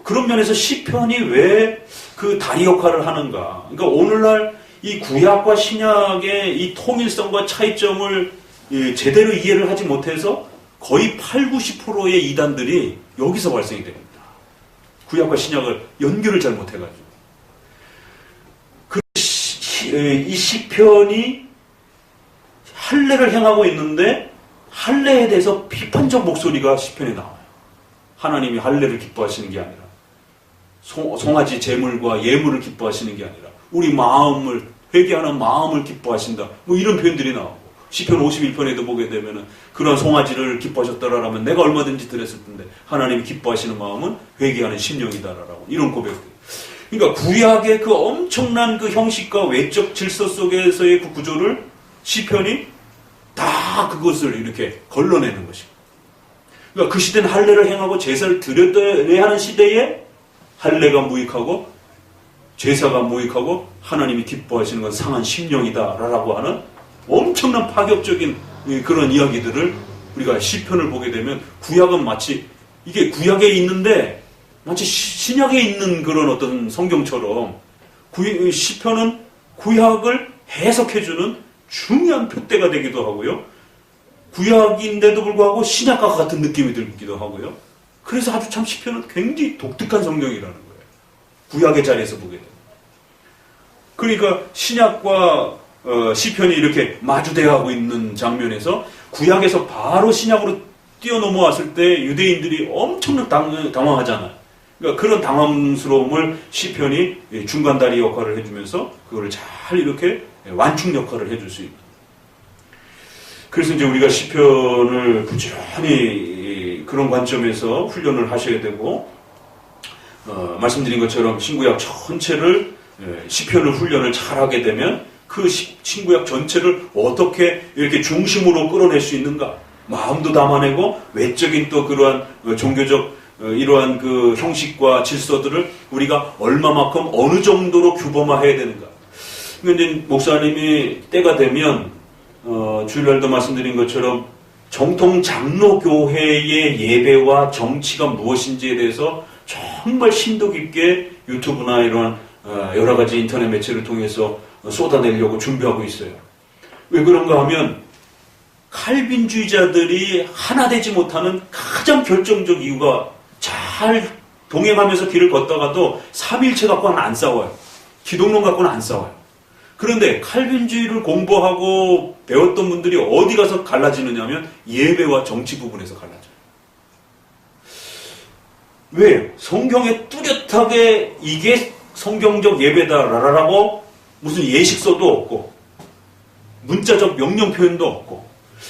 그런 면에서 시편이 왜 그 다리 역할을 하는가. 그러니까 오늘날 이 구약과 신약의 이 통일성과 차이점을 제대로 이해를 하지 못해서 거의 8, 90%의 이단들이 여기서 발생이 됩니다. 구약과 신약을 연결을 잘 못해가지고. 이 시편이 할례를 행하고 있는데 할례에 대해서 비판적 목소리가 시편에 나와요. 하나님이 할례를 기뻐하시는 게 아니라 송아지 제물과 예물을 기뻐하시는 게 아니라 우리 마음을 회개하는 마음을 기뻐하신다. 뭐 이런 표현들이 나오고 시편 51편에도 보게 되면은 그런 송아지를 기뻐하셨다라면 내가 얼마든지 드렸을 텐데 하나님이 기뻐하시는 마음은 회개하는 심령이다라고 이런 고백들. 그러니까 구약의 그 엄청난 그 형식과 외적 질서 속에서의 그 구조를 시편이 다 그것을 이렇게 걸러내는 것입니다. 그러니까 그 시대는 할례를 행하고 제사를 드려야 하는 시대에 할례가 무익하고 제사가 무익하고 하나님이 기뻐하시는 건 상한 심령이다라고 하는 엄청난 파격적인 그런 이야기들을 우리가 시편을 보게 되면 구약은 마치 이게 구약에 있는데 마치 신약에 있는 그런 어떤 성경처럼 시편은 구약을 해석해주는 중요한 표대가 되기도 하고요. 구약인데도 불구하고 신약과 같은 느낌이 들기도 하고요. 그래서 아주 참 시편은 굉장히 독특한 성경이라는 거예요. 구약의 자리에서 보게 됩니다. 그러니까 신약과 시편이 이렇게 마주대하고 있는 장면에서 구약에서 바로 신약으로 뛰어넘어왔을 때 유대인들이 엄청난 당황하잖아요. 그러니까 그런 당황스러움을 시편이 중간다리 역할을 해주면서 그거를 잘 이렇게 완충 역할을 해줄 수 있는. 그래서 이제 우리가 시편을 부지런히 그런 관점에서 훈련을 하셔야 되고, 말씀드린 것처럼 신구약 전체를 시편을 훈련을 잘하게 되면 그 신구약 전체를 어떻게 이렇게 중심으로 끌어낼 수 있는가? 마음도 담아내고 외적인 또 그러한 종교적 이러한 그 형식과 질서들을 우리가 얼마만큼 어느 정도로 규범화해야 되는가? 그런데 목사님이 때가 되면 주일날도 말씀드린 것처럼 정통 장로교회의 예배와 정치가 무엇인지에 대해서 정말 심도 깊게 유튜브나 이런 여러 가지 인터넷 매체를 통해서 쏟아내려고 준비하고 있어요. 왜 그런가 하면 칼빈주의자들이 하나 되지 못하는 가장 결정적 이유가 잘 동행하면서 길을 걷다가도 삼위일체 갖고는 안 싸워요. 기독론 갖고는 안 싸워요. 그런데 칼빈주의를 공부하고 배웠던 분들이 어디 가서 갈라지느냐 하면 예배와 정치 부분에서 갈라져요. 왜? 성경에 뚜렷하게 이게 성경적 예배다라고 무슨 예식서도 없고 문자적 명령 표현도 없고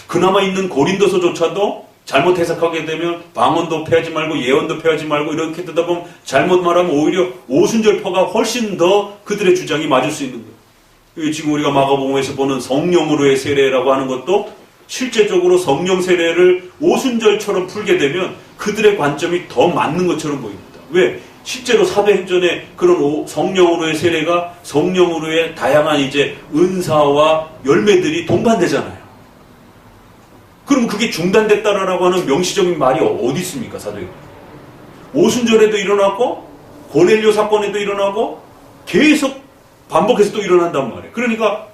그나마 있는 고린도서조차도 잘못 해석하게 되면 방언도 폐하지 말고 예언도 폐하지 말고 이렇게 듣다 보면 잘못 말하면 오히려 오순절파가 훨씬 더 그들의 주장이 맞을 수 있는 거예요. 지금 우리가 마가복음에서 보는 성령으로의 세례라고 하는 것도 실제적으로 성령 세례를 오순절처럼 풀게 되면 그들의 관점이 더 맞는 것처럼 보입니다. 왜? 실제로 사도행전에 그런 성령으로의 세례가 성령으로의 다양한 이제 은사와 열매들이 동반되잖아요. 그럼 그게 중단됐다라고 하는 명시적인 말이 어디 있습니까? 사도행전. 오순절에도 일어났고 고넬료 사건에도 일어나고 계속 반복해서 또 일어난단 말이에요. 그러니까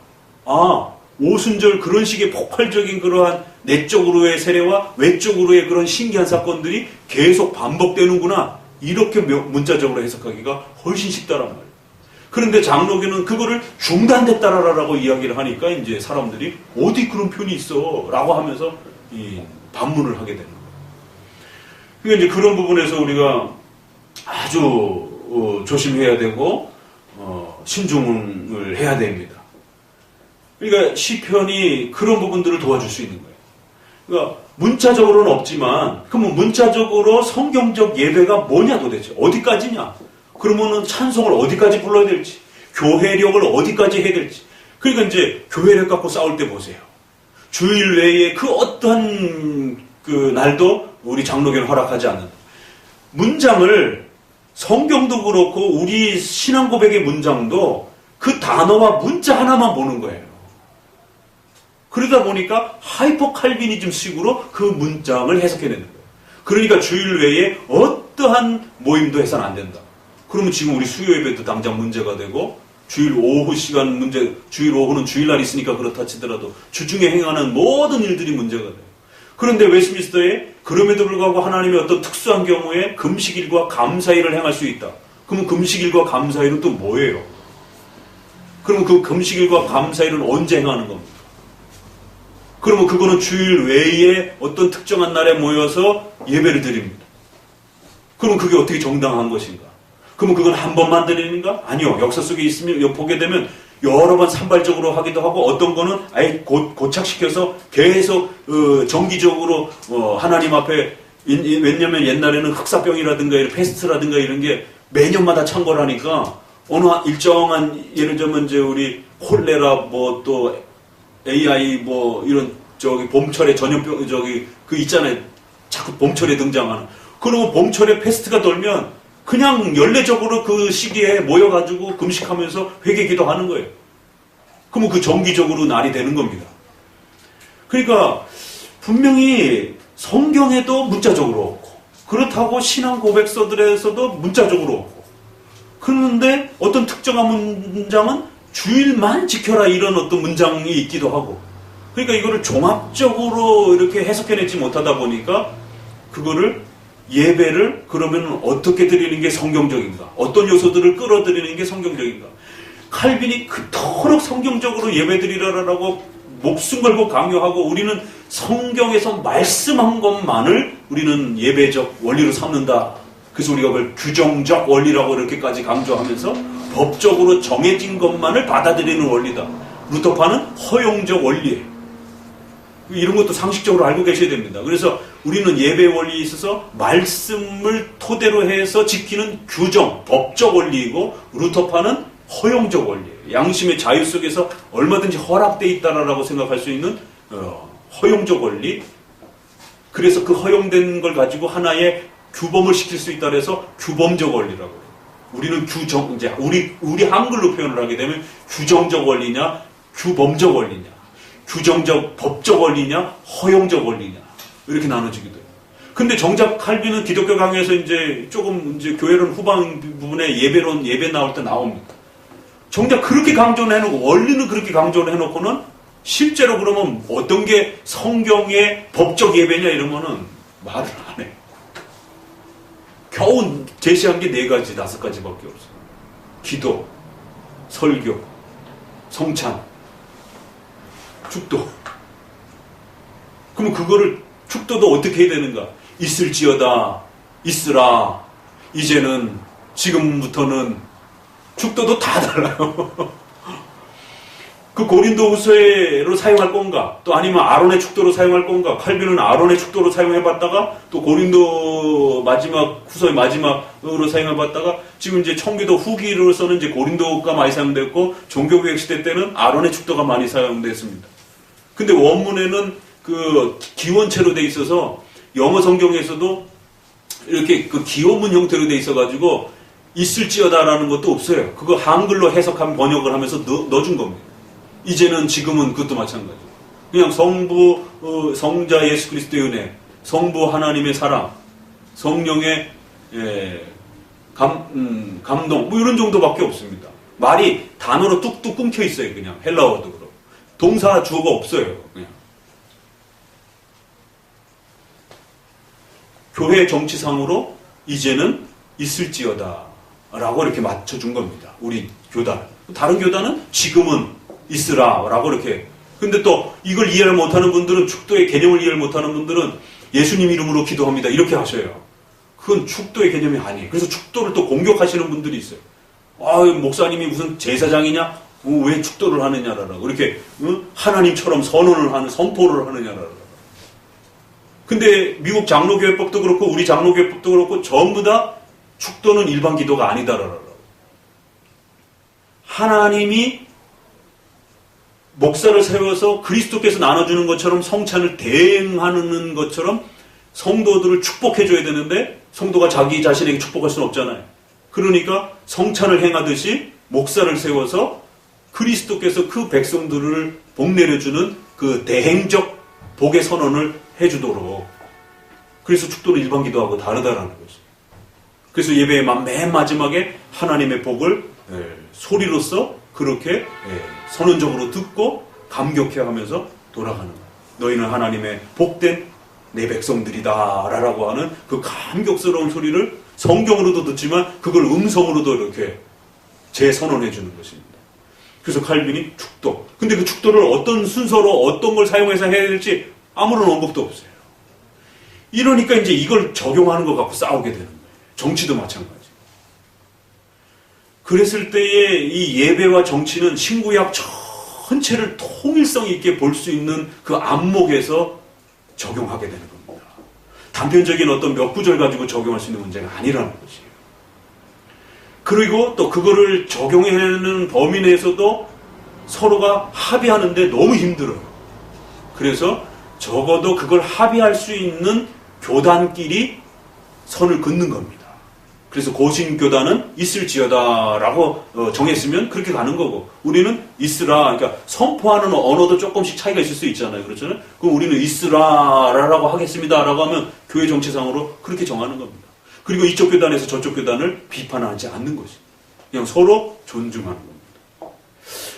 오순절 그런 식의 폭발적인 그러한 내적으로의 세례와 외적으로의 그런 신기한 사건들이 계속 반복되는구나. 이렇게 문자적으로 해석하기가 훨씬 쉽다란 말이에요. 그런데 장로교는 그거를 중단됐다라고 이야기를 하니까 이제 사람들이 어디 그런 표현이 있어? 라고 하면서 반문을 하게 되는 거예요. 그러니까 이제 그런 부분에서 우리가 아주 조심해야 되고 신중을 해야 됩니다. 그러니까 시편이 그런 부분들을 도와줄 수 있는 거예요. 그러니까 문자적으로는 없지만 그러면 문자적으로 성경적 예배가 뭐냐 도대체 어디까지냐? 그러면은 찬송을 어디까지 불러야 될지 교회력을 어디까지 해야 될지 그러니까 이제 교회력 갖고 싸울 때 보세요. 주일 외에 그 어떤 그 날도 우리 장로교는 허락하지 않는다. 문장을 성경도 그렇고 우리 신앙 고백의 문장도 그 단어와 문자 하나만 보는 거예요. 그러다 보니까 하이퍼 칼비니즘 식으로 그 문장을 해석해내는 거예요. 그러니까 주일 외에 어떠한 모임도 해서는 안 된다. 그러면 지금 우리 수요 예배도 당장 문제가 되고 주일 오후 시간 문제, 주일 오후는 주일날 있으니까 그렇다 치더라도 주중에 행하는 모든 일들이 문제가 돼요. 그런데 웨스트민스터에 그럼에도 불구하고 하나님의 어떤 특수한 경우에 금식일과 감사일을 행할 수 있다. 그러면 금식일과 감사일은 또 뭐예요? 그럼 그 금식일과 감사일은 언제 행하는 겁니까? 그러면 그거는 주일 외에 어떤 특정한 날에 모여서 예배를 드립니다. 그럼 그게 어떻게 정당한 것인가? 그러면 그건 한 번만 드리는가? 아니요. 역사 속에 있으면 보게 되면 여러 번 산발적으로 하기도 하고 어떤 거는 아예 고착시켜서 계속 정기적으로 하나님 앞에 왜냐면 옛날에는 흑사병이라든가 이런 페스트라든가 이런 게 매년마다 창궐 하니까 어느 일정한 예를 들면 이제 우리 콜레라 뭐 또 AI 뭐 이런 저기 봄철에 전염병 저기 그 있잖아요. 자꾸 봄철에 등장하는. 그리고 봄철에 페스트가 돌면 그냥 연례적으로 그 시기에 모여가지고 금식하면서 회개 기도하는 거예요. 그러면 그 정기적으로 날이 되는 겁니다. 그러니까 분명히 성경에도 문자적으로 없고 그렇다고 신앙 고백서들에서도 문자적으로 없고 그런데 어떤 특정한 문장은 주일만 지켜라 이런 어떤 문장이 있기도 하고 그러니까 이거를 종합적으로 이렇게 해석해내지 못하다 보니까 그거를 예배를 그러면 어떻게 드리는 게 성경적인가? 어떤 요소들을 끌어들이는 게 성경적인가? 칼빈이 그토록 성경적으로 예배드리라라고 목숨 걸고 강요하고 우리는 성경에서 말씀한 것만을 우리는 예배적 원리로 삼는다. 그래서 우리가 그걸 규정적 원리라고 이렇게까지 강조하면서 법적으로 정해진 것만을 받아들이는 원리다. 루터파는 허용적 원리예요. 이런 것도 상식적으로 알고 계셔야 됩니다. 그래서 우리는 예배 원리에 있어서 말씀을 토대로 해서 지키는 규정, 법적 원리이고 루터파는 허용적 원리예요. 양심의 자유 속에서 얼마든지 허락되어 있다라고 생각할 수 있는 허용적 원리. 그래서 그 허용된 걸 가지고 하나의 규범을 시킬 수 있다 해서 규범적 원리라고 해요. 우리는 규정, 이제 우리 한글로 표현을 하게 되면 규정적 원리냐, 규범적 원리냐. 규정적, 법적 원리냐, 허용적 원리냐. 이렇게 나눠지기도 해요. 근데 정작 칼빈은 기독교 강의에서 이제 조금 이제 교회론 후반 부분에 예배 나올 때 나옵니다. 정작 그렇게 강조를 해놓고, 원리는 그렇게 강조를 해놓고는 실제로 그러면 어떤 게 성경의 법적 예배냐 이러면은 말을 안 해. 겨우 제시한 게 4가지, 5가지밖에 없어요. 기도, 설교, 성찬, 축도. 그러면 그거를 축도도 어떻게 해야 되는가? 있을지어다, 있으라. 이제는 지금부터는 축도도 다 달라요. 그 고린도후서로 사용할 건가? 또 아니면 아론의 축도로 사용할 건가? 칼빈은 아론의 축도로 사용해봤다가 또 고린도 후서의 마지막으로 사용해봤다가 지금 이제 청기도 후기로서는 이제 고린도가 많이 사용됐고 종교개혁 시대 때는 아론의 축도가 많이 사용됐습니다. 근데 원문에는 그 기원체로 돼 있어서 영어 성경에서도 이렇게 그 기원문 형태로 돼 있어가지고 있을지어다라는 것도 없어요. 그거 한글로 해석한 번역을 하면서 넣어준 겁니다. 이제는 지금은 그것도 마찬가지. 그냥 성부, 성자 예수 그리스도의 은혜, 성부 하나님의 사랑, 성령의 감동 뭐 이런 정도밖에 없습니다. 말이 단어로 뚝뚝 끊겨 있어요. 그냥 헬라어도 그렇고 동사 주어가 없어요. 그냥. 교회 정치상으로 이제는 있을지어다 라고 이렇게 맞춰준 겁니다. 우리 교단. 다른 교단은 지금은 있으라 라고 이렇게. 근데 또 이걸 이해를 못하는 분들은, 축도의 개념을 이해를 못하는 분들은 예수님 이름으로 기도합니다 이렇게 하셔요. 그건 축도의 개념이 아니에요. 그래서 축도를 또 공격하시는 분들이 있어요. 목사님이 무슨 제사장이냐? 왜 축도를 하느냐라고 이렇게 하나님처럼 선포를 하느냐라고. 근데 미국 장로교회법도 그렇고 우리 장로교회법도 그렇고 전부 다 축도는 일반 기도가 아니다라고. 하나님이 목사를 세워서 그리스도께서 나눠주는 것처럼 성찬을 대행하는 것처럼 성도들을 축복해줘야 되는데 성도가 자기 자신에게 축복할 수는 없잖아요. 그러니까 성찬을 행하듯이 목사를 세워서 그리스도께서 그 백성들을 복내려주는 그 대행적 복의 선언을 해주도록. 그래서 축도는 일반 기도하고 다르다라는 거죠. 그래서 예배의 맨 마지막에 하나님의 복을 소리로써 그렇게 선언적으로 듣고 감격해하면서 돌아가는 거예요. 너희는 하나님의 복된 내 백성들이다 라고 하는 그 감격스러운 소리를 성경으로도 듣지만 그걸 음성으로도 이렇게 재선언해 주는 것입니다. 그래서 칼빈이 축도. 근데 그 축도를 어떤 순서로 어떤 걸 사용해서 해야 될지 아무런 언급도 없어요. 이러니까 이제 이걸 적용하는 것 갖고 싸우게 되는 거예요. 정치도 마찬가지. 그랬을 때의 이 예배와 정치는 신구약 전체를 통일성 있게 볼 수 있는 그 안목에서 적용하게 되는 겁니다. 단편적인 어떤 몇 구절 가지고 적용할 수 있는 문제가 아니라는 것이에요. 그리고 또 그거를 적용하는 범위 내에서도 서로가 합의하는데 너무 힘들어요. 그래서 적어도 그걸 합의할 수 있는 교단끼리 선을 긋는 겁니다. 그래서 고신교단은 있을지어다라고 정했으면 그렇게 가는 거고, 우리는 있으라, 그러니까 선포하는 언어도 조금씩 차이가 있을 수 있잖아요. 그렇잖아요. 그럼 우리는 있으라라고 하겠습니다라고 하면 교회 정체상으로 그렇게 정하는 겁니다. 그리고 이쪽 교단에서 저쪽 교단을 비판하지 않는 것이, 그냥 서로 존중하는 겁니다.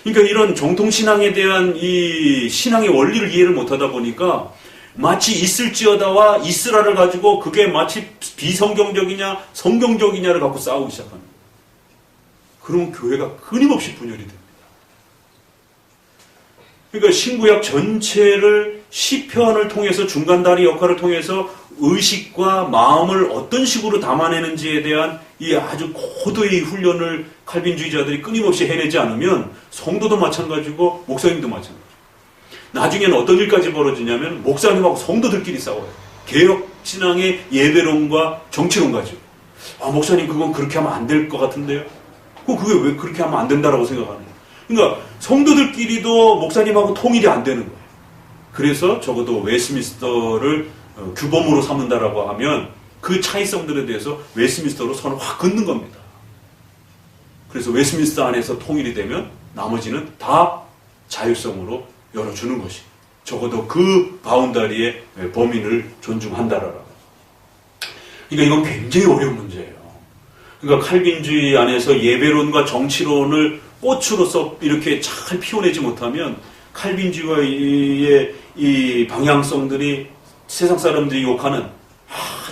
그러니까 이런 정통신앙에 대한 이 신앙의 원리를 이해를 못하다 보니까 마치 있을지어다와 있으라를 가지고 그게 마치 비성경적이냐 성경적이냐를 갖고 싸우기 시작하는 거예요. 그러면 교회가 끊임없이 분열이 됩니다. 그러니까 신구약 전체를 시편을 통해서 중간다리 역할을 통해서 의식과 마음을 어떤 식으로 담아내는지에 대한 이 아주 고도의 훈련을 칼빈주의자들이 끊임없이 해내지 않으면 성도도 마찬가지고 목사님도 마찬가지고, 나중에는 어떤 일까지 벌어지냐면 목사님하고 성도들끼리 싸워요. 개혁신앙의 예배론과 정치론 가지고. 목사님 그건 그렇게 하면 안 될 것 같은데요. 그게 왜 그렇게 하면 안 된다라고 생각하는 거예요. 그러니까 성도들끼리도 목사님하고 통일이 안 되는 거예요. 그래서 적어도 웨스민스터를 규범으로 삼는다라고 하면 그 차이성들에 대해서 웨스민스터로 선을 확 긋는 겁니다. 그래서 웨스민스터 안에서 통일이 되면 나머지는 다 자율성으로 열어주는 것이, 적어도 그 바운다리의 범인을 존중한다라고. 그러니까 이건 굉장히 어려운 문제예요. 그러니까 칼빈주의 안에서 예배론과 정치론을 꽃으로서 이렇게 잘 피워내지 못하면 칼빈주의의 이 방향성들이 세상 사람들이 욕하는,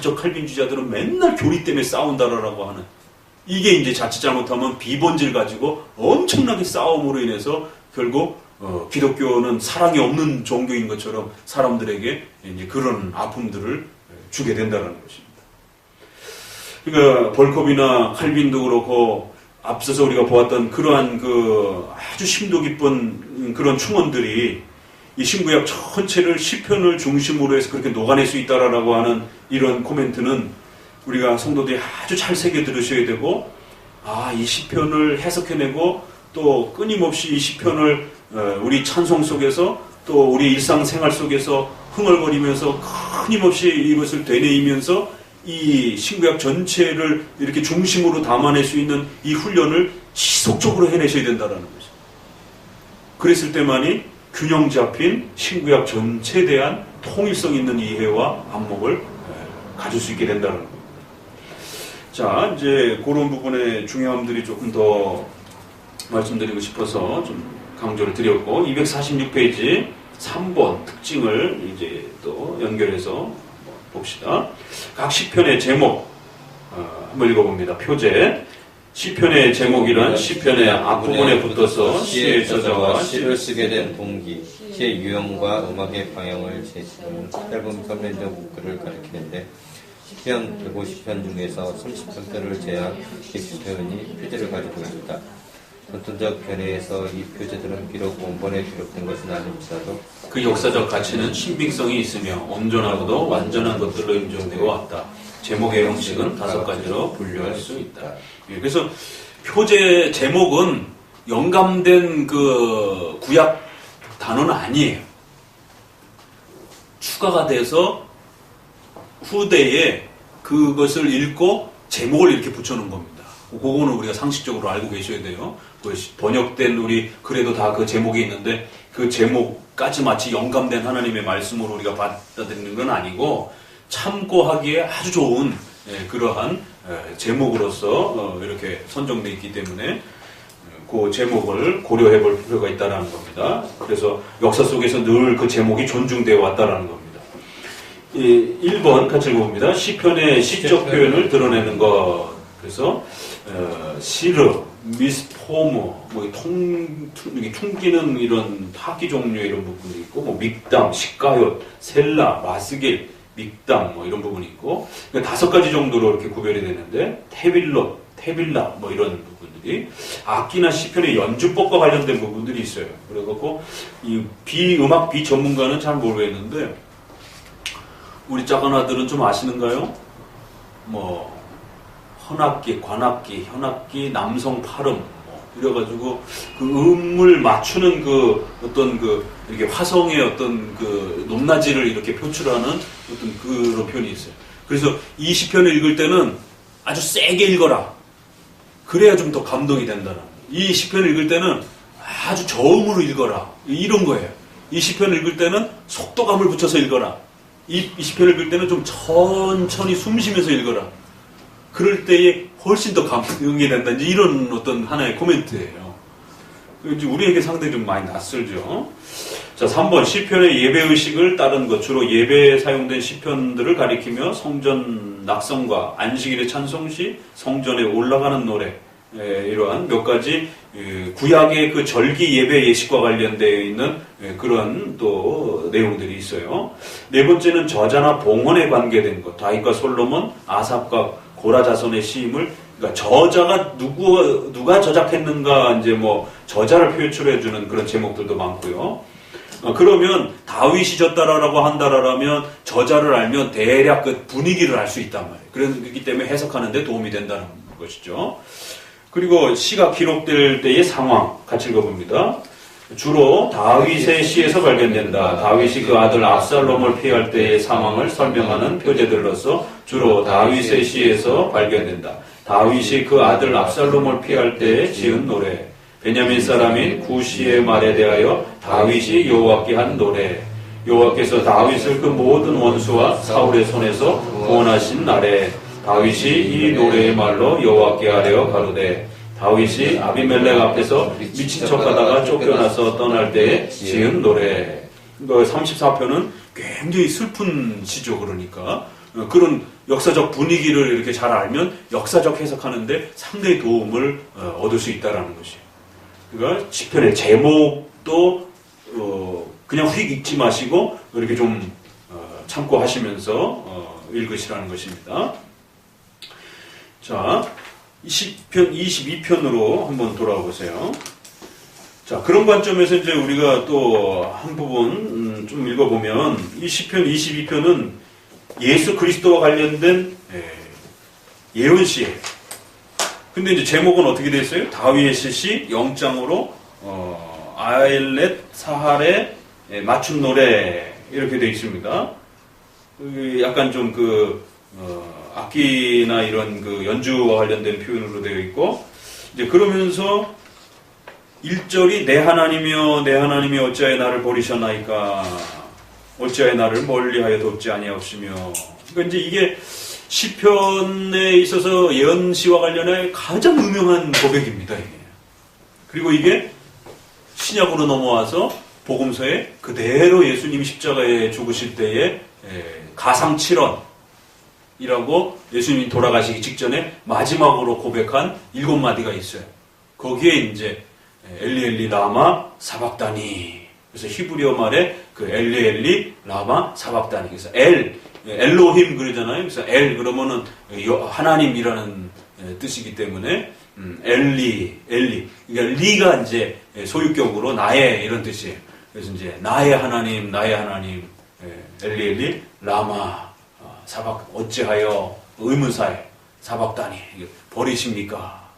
저 칼빈주의자들은 맨날 교리 때문에 싸운다라고 하는, 이게 이제 자칫 잘못하면 비본질 가지고 엄청나게 싸움으로 인해서 결국 기독교는 사랑이 없는 종교인 것처럼 사람들에게 이제 그런 아픔들을 주게 된다는 것입니다. 그러니까 벌컵이나 칼빈도 그렇고 앞서서 우리가 보았던 그러한 그 아주 심도 깊은 그런 충언들이 이 신구약 전체를 시편을 중심으로 해서 그렇게 녹아낼 수 있다라고 하는 이런 코멘트는 우리가 성도들이 아주 잘 새겨 들으셔야 되고, 이 시편을 해석해내고 또 끊임없이 이 시편을 우리 찬송 속에서 또 우리 일상생활 속에서 흥얼거리면서 끊임없이 이것을 되뇌이면서 이 신구약 전체를 이렇게 중심으로 담아낼 수 있는 이 훈련을 지속적으로 해내셔야 된다는 거죠. 그랬을 때만이 균형 잡힌 신구약 전체에 대한 통일성 있는 이해와 안목을 가질 수 있게 된다는 겁니다. 자, 이제 그런 부분의 중요함들이 조금 더 말씀드리고 싶어서 좀 강조를 드렸고, 246페이지 3번 특징을 이제 또 연결해서 봅시다. 각 시편의 제목 한번 읽어봅니다. 표제. 시편의 제목이란 시편의 앞부분에 붙어서 시의 저자와 시를 쓰게 된 동기, 시의 유형과 음악의 방향을 제시하는 짧은 편면적 문구를 가리키는데, 시편 150편 중에서 30편들을 제한 시편이 표제를 가지고 있다. 전통적 견해에서 이 표제들은 비록 원본에 기록된 것은 아닐지라도 그 역사적 가치는 신빙성이 있으며 온전하고도 완전한 것들로 인정되어 왔다. 제목의 형식은 5가지로 분류할 수 있다. 그래서 표제 제목은 영감된 그 구약 단어는 아니에요. 추가가 돼서 후대에 그것을 읽고 제목을 이렇게 붙여놓은 겁니다. 그거는 우리가 상식적으로 알고 계셔야 돼요. 번역된 우리 글에도 다 그 제목이 있는데 그 제목까지 마치 영감된 하나님의 말씀으로 우리가 받아들이는 건 아니고 참고하기에 아주 좋은 그러한 제목으로서 이렇게 선정되어 있기 때문에 그 제목을 고려해 볼 필요가 있다는 겁니다. 그래서 역사 속에서 늘 그 제목이 존중되어 왔다는 겁니다. 1번 같이 읽어봅니다. 시편의 시적 표현을 드러내는 것. 그래서 시르, 미스포머, 뭐 퉁기는 이런 타기 종류의 이런 부분이 있고, 뭐 믹담, 시가얏, 셀라, 마스길, 믹담 뭐 이런 부분이 있고, 그러니까 5가지 정도로 이렇게 구별이 되는데 테빌라 뭐 이런 부분들이 악기나 시편의 연주법과 관련된 부분들이 있어요. 그래갖고 이 음악 비전문가는 잘 모르겠는데 우리 작은 아들은 좀 아시는가요? 뭐 헌악기, 관악기, 현악기, 남성 팔음 뭐 이래가지고 그 음을 맞추는 그 어떤 그 이렇게 화성의 어떤 그 높낮이를 이렇게 표출하는 어떤 그런 표현이 있어요. 그래서 이 시편을 읽을 때는 아주 세게 읽어라. 그래야 좀 더 감동이 된다는. 이 시편을 읽을 때는 아주 저음으로 읽어라. 이런 거예요. 이 시편을 읽을 때는 속도감을 붙여서 읽어라. 이 시편을 읽을 때는 좀 천천히 숨 쉬면서 읽어라. 그럴 때에 훨씬 더 감동이 된다. 이제 이런 어떤 하나의 코멘트예요. 이제 우리에게 상당히 좀 많이 낯설죠. 자, 3번 시편의 예배의식을 따른 것. 주로 예배에 사용된 시편들을 가리키며 성전 낙성과 안식일의 찬송시, 성전에 올라가는 노래, 이러한 몇 가지 구약의 그 절기 예배 예식과 관련되어 있는 그런 또 내용들이 있어요. 네 번째는 저자나 봉헌에 관계된 것. 다윗과 솔로몬, 아삽과 고라 자손의 시임을, 그러니까 저자가 누가 저작했는가, 이제 뭐 저자를 표출해주는 그런 제목들도 많고요. 그러면 다윗이 졌다라고 한다라면 저자를 알면 대략 그 분위기를 알 수 있단 말이에요. 그렇기 때문에 해석하는 데 도움이 된다는 것이죠. 그리고 시가 기록될 때의 상황 같이 읽어봅니다. 주로 다윗의 시에서 발견된다. 다윗이 그 아들 압살롬을 피할 때의 상황을 설명하는 표제들로서 주로 다윗의 시에서 발견된다. 다윗이 그 아들 압살롬을 피할 때에 지은 노래. 베냐민 사람인 구시의 말에 대하여 다윗이 여호와께 한 노래. 여호와께서 다윗을 그 모든 원수와 사울의 손에서 구원하신 날에 다윗이 이 노래의 말로 여호와께 하려 가로되 다윗이 아비멜렉 앞에서 미친 척하다가 쫓겨나서 떠날 때에 지은 노래. 34편은 굉장히 슬픈 시죠. 그러니까 그런 역사적 분위기를 이렇게 잘 알면 역사적 해석하는데 상당히 도움을 얻을 수 있다는 것이에요. 그러니까 시편의 제목도 그냥 휙 읽지 마시고 이렇게 좀 참고하시면서 읽으시라는 것입니다. 자, 시편 22편으로 한번 돌아와 보세요. 자, 그런 관점에서 이제 우리가 또 한 부분 좀 읽어보면 이 시편 22편은 예수 그리스도와 관련된 예언시예요. 근데 이제 제목은 어떻게 되어 있어요? 다윗의 시 영장으로 아일렛 사할의 맞춤 노래 이렇게 되어 있습니다. 약간 좀 악기나 이런 그 연주와 관련된 표현으로 되어 있고, 이제 그러면서 1절이 내 하나님이여 내 하나님이 어찌하여 나를 버리셨나이까 어찌하여 나를 멀리하여 돕지 아니하옵시며. 그러니까 이제 이게 시편에 있어서 예언시와 관련해 가장 유명한 고백입니다. 이게. 그리고 이게 신약으로 넘어와서 복음서에 그대로 예수님 십자가에 죽으실 때에 가상칠언이라고 예수님이 돌아가시기 직전에 마지막으로 고백한 7마디가 있어요. 거기에 이제 엘리 엘리 라마 사박다니. 그래서 히브리어 말에 그 엘리 엘리 라마 사박다니. 그래서 엘로힘 그러잖아요. 그래서 그러면은 하나님이라는 뜻이기 때문에 엘리. 그러니까 리가 이제 소유격으로 나의 이런 뜻이에요. 그래서 이제 나의 하나님 엘리 엘리 라마 사박 어찌하여 의문사에 사박다니 버리십니까?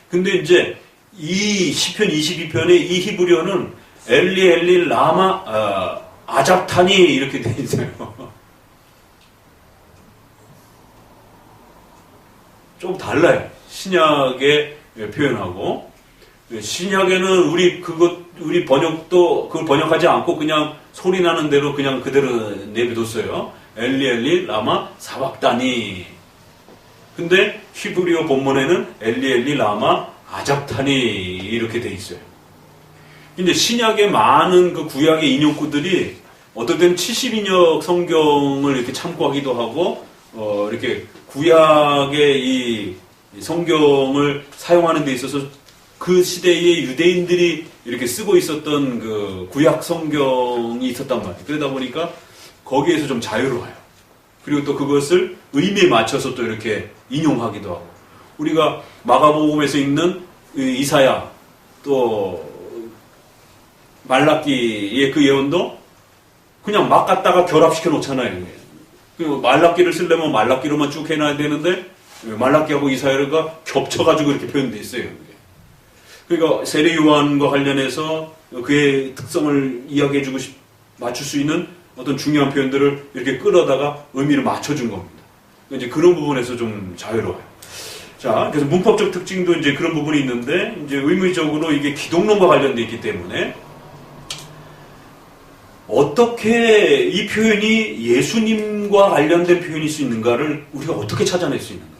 근데 이제 이 시편 22편의 이 히브리어는 엘리 엘리 라마 아잡타니 이렇게 돼 있어요. 좀 달라요. 신약의 표현하고. 신약에는 우리 번역도 그걸 번역하지 않고 그냥 소리 나는 대로 그냥 그대로 내비뒀어요. 엘리 엘리 라마 사박다니. 근데 히브리어 본문에는 엘리 엘리 라마 아잡탄이 이렇게 돼 있어요. 이제 신약의 많은 그 구약의 인용구들이 어떨 때는 70인역 성경을 이렇게 참고하기도 하고, 이렇게 구약의 이 성경을 사용하는 데 있어서 그 시대의 유대인들이 이렇게 쓰고 있었던 그 구약 성경이 있었단 말이에요. 그러다 보니까 거기에서 좀 자유로워요. 그리고 또 그것을 의미에 맞춰서 또 이렇게 인용하기도 하고. 우리가 마가복음에서 읽는 이사야, 또 말라기의 그 예언도 그냥 막 갖다가 결합시켜 놓잖아요. 그 말라기를 쓰려면 말라기로만 쭉 해놔야 되는데 말라기하고 이사야가 겹쳐가지고 이렇게 표현되어 있어요. 그러니까 세례 요한과 관련해서 그의 특성을 이야기해주고 맞출 수 있는 어떤 중요한 표현들을 이렇게 끌어다가 의미를 맞춰준 겁니다. 이제 그런 부분에서 좀 자유로워요. 자, 그래서 문법적 특징도 이제 그런 부분이 있는데, 이제 의무적으로 이게 기독론과 관련되어 있기 때문에, 어떻게 이 표현이 예수님과 관련된 표현일 수 있는가를 우리가 어떻게 찾아낼 수 있는가?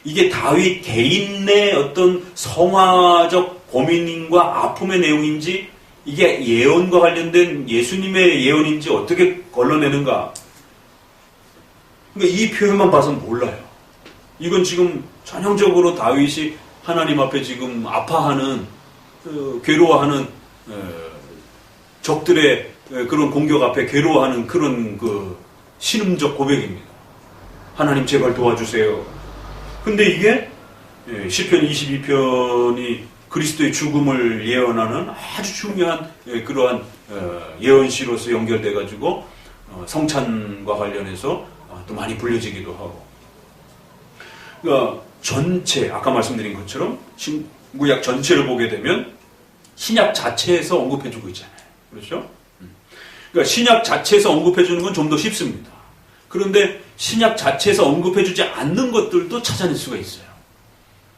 이게 다윗 개인의 어떤 성화적 고민과 아픔의 내용인지, 이게 예언과 관련된 예수님의 예언인지 어떻게 걸러내는가? 그러니까 이 표현만 봐서는 몰라요. 이건 지금 전형적으로 다윗이 하나님 앞에 지금 아파하는, 괴로워하는 적들의 그런 공격 앞에 괴로워하는 그런 그 신음적 고백입니다. 하나님 제발 도와주세요. 근데 이게 시편 22편이 그리스도의 죽음을 예언하는 아주 중요한 그러한 예언시로서 연결돼가지고 성찬과 관련해서 또 많이 불려지기도 하고. 그러니까 전체, 아까 말씀드린 것처럼 신구약 전체를 보게 되면 신약 자체에서 언급해주고 있잖아요. 그렇죠? 그러니까 신약 자체에서 언급해주는 건 좀 더 쉽습니다. 그런데 신약 자체에서 언급해주지 않는 것들도 찾아낼 수가 있어요.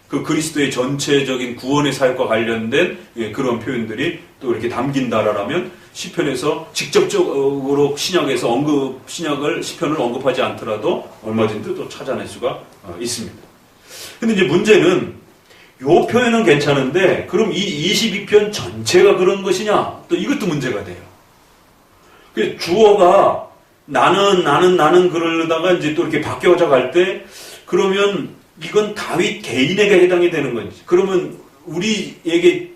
그 그리스도의 전체적인 구원의 사역과 관련된 그런 표현들이 또 이렇게 담긴다라면 시편에서 직접적으로 신약을 시편을 언급하지 않더라도 얼마든지 또 찾아낼 수가 있습니다. 근데 이제 문제는 요 표현은 괜찮은데 그럼 이 22편 전체가 그런 것이냐? 또 이것도 문제가 돼요. 그 주어가 나는 그러다가 이제 또 이렇게 바뀌어져 갈 때 그러면 이건 다윗 개인에게 해당이 되는 건지 그러면 우리에게까지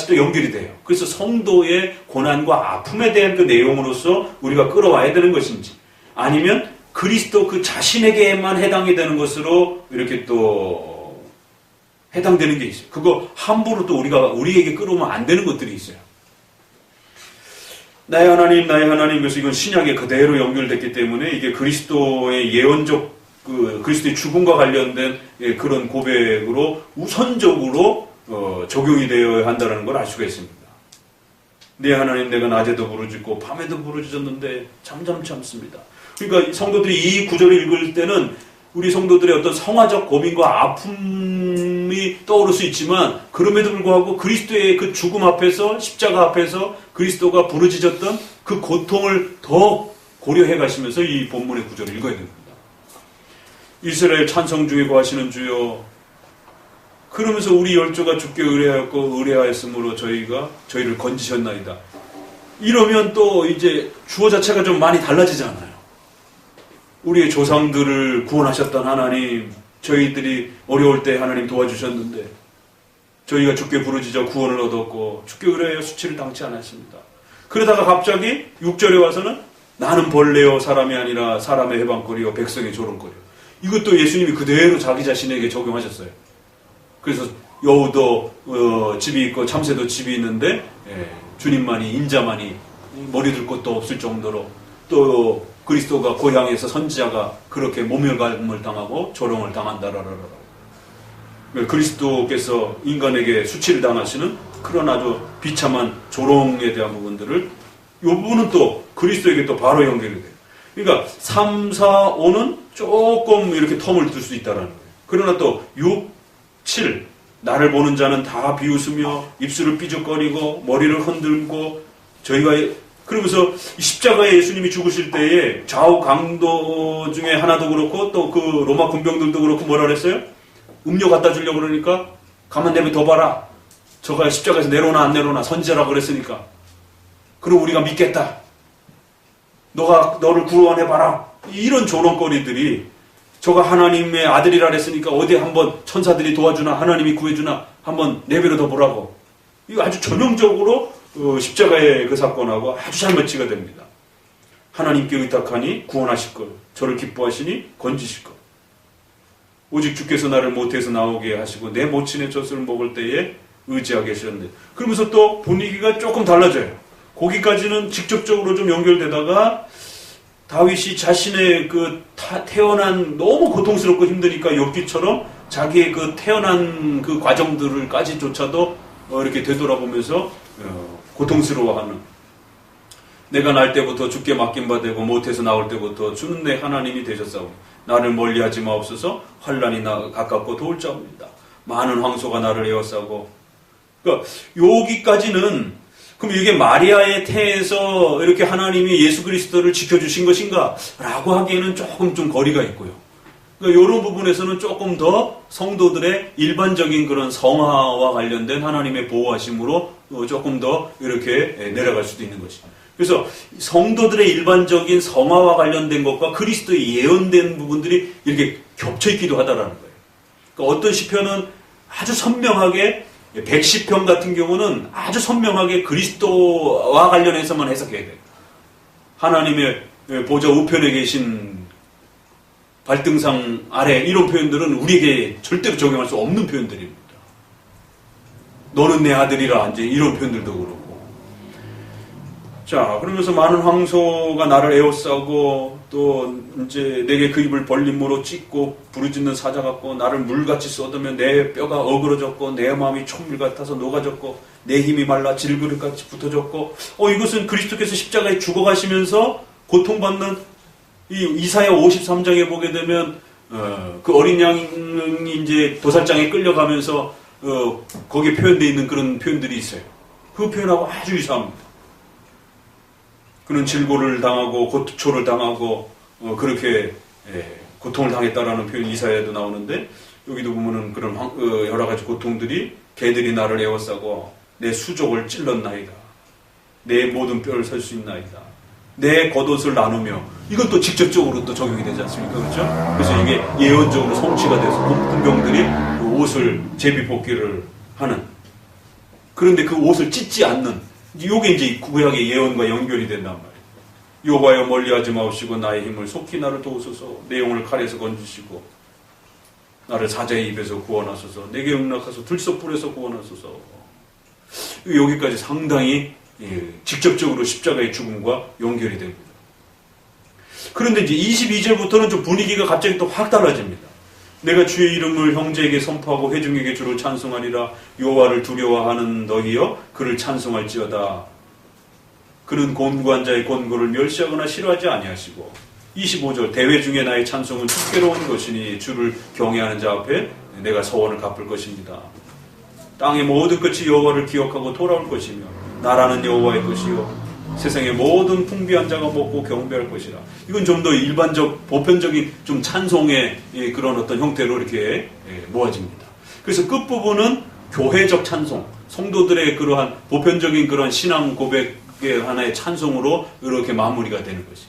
또 연결이 돼요. 그래서 성도의 고난과 아픔에 대한 그 내용으로서 우리가 끌어와야 되는 것인지 아니면 그리스도 그 자신에게만 해당이 되는 것으로 이렇게 또 해당되는 게 있어요. 그거 함부로 또 우리에게 끌어오면 안 되는 것들이 있어요. 나의 하나님, 그래서 이건 신약에 그대로 연결됐기 때문에 이게 그리스도의 예언적 그리스도의 죽음과 관련된 그런 고백으로 우선적으로 적용이 되어야 한다는 걸 알 수가 있습니다. 내 하나님, 내가 낮에도 부르짖고 밤에도 부르짖었는데 잠잠치 않습니다. 그러니까 성도들이 이 구절을 읽을 때는 우리 성도들의 어떤 성화적 고민과 아픔이 떠오를 수 있지만 그럼에도 불구하고 그리스도의 그 죽음 앞에서 십자가 앞에서 그리스도가 부르짖었던 그 고통을 더 고려해 가시면서 이 본문의 구절을 읽어야 됩니다. 이스라엘 찬송 중에 거하시는 주여 그러면서 우리 열조가 주께 의뢰하였으므로 저희를 건지셨나이다. 이러면 또 이제 주어 자체가 좀 많이 달라지잖아요. 우리의 조상들을 구원하셨던 하나님, 저희들이 어려울 때 하나님 도와주셨는데 저희가 주께 부르짖어 구원을 얻었고 주께 의뢰하여 수치를 당치 않았습니다. 그러다가 갑자기 6절에 와서는 나는 벌레요 사람이 아니라 사람의 해방거리요 백성의 조롱거리요. 이것도 예수님이 그대로 자기 자신에게 적용하셨어요. 그래서 여우도 집이 있고 참새도 집이 있는데 주님만이 인자만이 머리 둘 곳도 없을 정도로 또 그리스도가 고향에서 선지자가 그렇게 모멸감을 당하고 조롱을 당한다라라라. 그리스도께서 인간에게 수치를 당하시는 그런 아주 비참한 조롱에 대한 부분들을 이 부분은 또 그리스도에게 또 바로 연결이 돼요. 그러니까 3, 4, 5는 조금 이렇게 텀을 둘 수 있다라는 거예요. 그러나 또 6, 7 나를 보는 자는 다 비웃으며 입술을 삐죽거리고 머리를 흔들고 저희가 그러면서 십자가에 예수님이 죽으실 때에 좌우 강도 중에 하나도 그렇고 또 그 로마 군병들도 그렇고 뭐라 그랬어요? 음료 갖다 주려고 그러니까 가만 내버려 둬봐라. 저가 십자가에서 내려오나 안 내려오나 선지자라 그랬으니까. 그럼 우리가 믿겠다. 너가 너를 구원해봐라. 이런 조롱거리들이 저가 하나님의 아들이라 그랬으니까 어디 한번 천사들이 도와주나 하나님이 구해주나 한번 내버려 둬보라고. 이거 아주 전형적으로 십자가의 그 사건하고 아주 잘 매치가 됩니다. 하나님께 의탁하니 구원하실 것, 저를 기뻐하시니 건지실 것. 오직 주께서 나를 모태에서 나오게 하시고 내 모친의 젖을 먹을 때에 의지하게 하셨는데, 그러면서 또 분위기가 조금 달라져요. 거기까지는 직접적으로 좀 연결되다가 다윗이 자신의 그 태어난 너무 고통스럽고 힘드니까 욥기처럼 자기의 그 태어난 그 과정들을까지조차도 이렇게 되돌아보면서 고통스러워하는, 내가 날 때부터 주께 맡긴 바 되고 못해서 나올 때부터 주는 내 하나님이 되셨사오니 나를 멀리하지 마옵소서. 환난이 나 가깝고 도울 자옵니다. 많은 황소가 나를 에워싸고. 그러니까 여기까지는 그럼 이게 마리아의 태에서 이렇게 하나님이 예수 그리스도를 지켜주신 것인가? 라고 하기에는 조금 좀 거리가 있고요. 그러니까 이런 부분에서는 조금 더 성도들의 일반적인 그런 성화와 관련된 하나님의 보호하심으로 조금 더 이렇게 내려갈 수도 있는 것입니다. 그래서 성도들의 일반적인 성화와 관련된 것과 그리스도의 예언된 부분들이 이렇게 겹쳐있기도 하다라는 거예요. 그러니까 어떤 시편은 아주 선명하게 110편 같은 경우는 아주 선명하게 그리스도와 관련해서만 해석해야 돼요. 하나님의 보좌 우편에 계신 발등상 아래, 이런 표현들은 우리에게 절대로 적용할 수 없는 표현들입니다. 너는 내 아들이라, 이제 이런 표현들도 그렇고. 자, 그러면서 많은 황소가 나를 에워싸고 또 이제 내게 그 입을 벌림으로 찢고 부르짖는 사자 같고 나를 물같이 쏟으며 내 뼈가 어그러졌고 내 마음이 촛물 같아서 녹아졌고 내 힘이 말라 질그릇같이 붙어졌고. 이것은 그리스도께서 십자가에 죽어가시면서 고통받는 이 이사야 53장에 보게 되면 그 어린 양이 이제 도살장에 끌려가면서 거기에 표현되어 있는 그런 표현들이 있어요. 그 표현하고 아주 유사합니다. 그는 질고를 당하고 고초를 당하고 그렇게 고통을 당했다라는 표현 이사야에도 나오는데, 여기도 보면은 그런 여러 가지 고통들이 개들이 나를 에워싸고 내 수족을 찔렀나이다. 내 모든 뼈를 설 수 있나이다. 내 겉옷을 나누며, 이건 또 직접적으로 또 적용이 되지 않습니까? 그렇죠? 그래서 이게 예언적으로 성취가 돼서 군병들이 그 옷을 제비뽑기를 하는, 그런데 그 옷을 찢지 않는, 이게 이제 구약의 예언과 연결이 된단 말이에요. 여호와여 멀리하지 마옵시고 나의 힘을 속히 나를 도우소서. 내 영을 칼에서 건지시고 나를 사자의 입에서 구원하소서. 내게 응낙하소서. 들소불에서 구원하소서. 여기까지 상당히 직접적으로 십자가의 죽음과 연결이 됩니다. 그런데 이제 22절부터는 좀 분위기가 갑자기 또 확 달라집니다. 내가 주의 이름을 형제에게 선포하고 회중에게 주를 찬송하리라. 여호와를 두려워하는 너희여 그를 찬송할지어다. 그는 곤고한 자의 곤고를 멸시하거나 싫어하지 아니하시고. 25절 대회 중에 나의 찬송은 축배로운 것이니 주를 경외하는 자 앞에 내가 서원을 갚을 것입니다. 땅의 모든 끝이 여호와를 기억하고 돌아올 것이며 나라는 여호와의 것이요 세상의 모든 풍비한 자가 먹고 경배할 것이라. 이건 좀 더 일반적 보편적인 좀 찬송의 그런 어떤 형태로 이렇게 모아집니다. 그래서 끝부분은 교회적 찬송, 성도들의 그러한 보편적인 그런 신앙 고백의 하나의 찬송으로 이렇게 마무리가 되는 것이.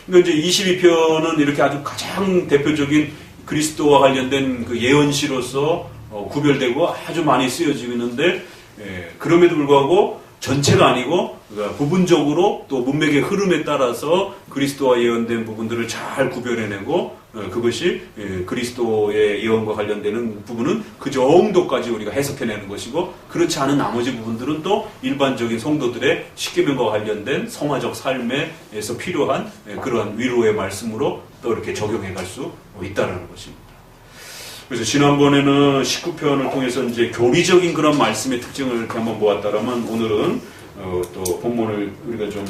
그러니까 이제 22편은 이렇게 아주 가장 대표적인 그리스도와 관련된 그 예언시로서 구별되고 아주 많이 쓰여지고 있는데, 그럼에도 불구하고 전체가 아니고 그러니까 부분적으로 또 문맥의 흐름에 따라서 그리스도와 예언된 부분들을 잘 구별해내고, 그것이 그리스도의 예언과 관련되는 부분은 그 정도까지 우리가 해석해내는 것이고, 그렇지 않은 나머지 부분들은 또 일반적인 성도들의 십계명과 관련된 성화적 삶에서 필요한 그러한 위로의 말씀으로 또 이렇게 적용해 갈 수 있다는 것입니다. 그래서 지난번에는 19편을 통해서 이제 교리적인 그런 말씀의 특징을 이렇게 한번 보았다라면, 오늘은 또 본문을 우리가 좀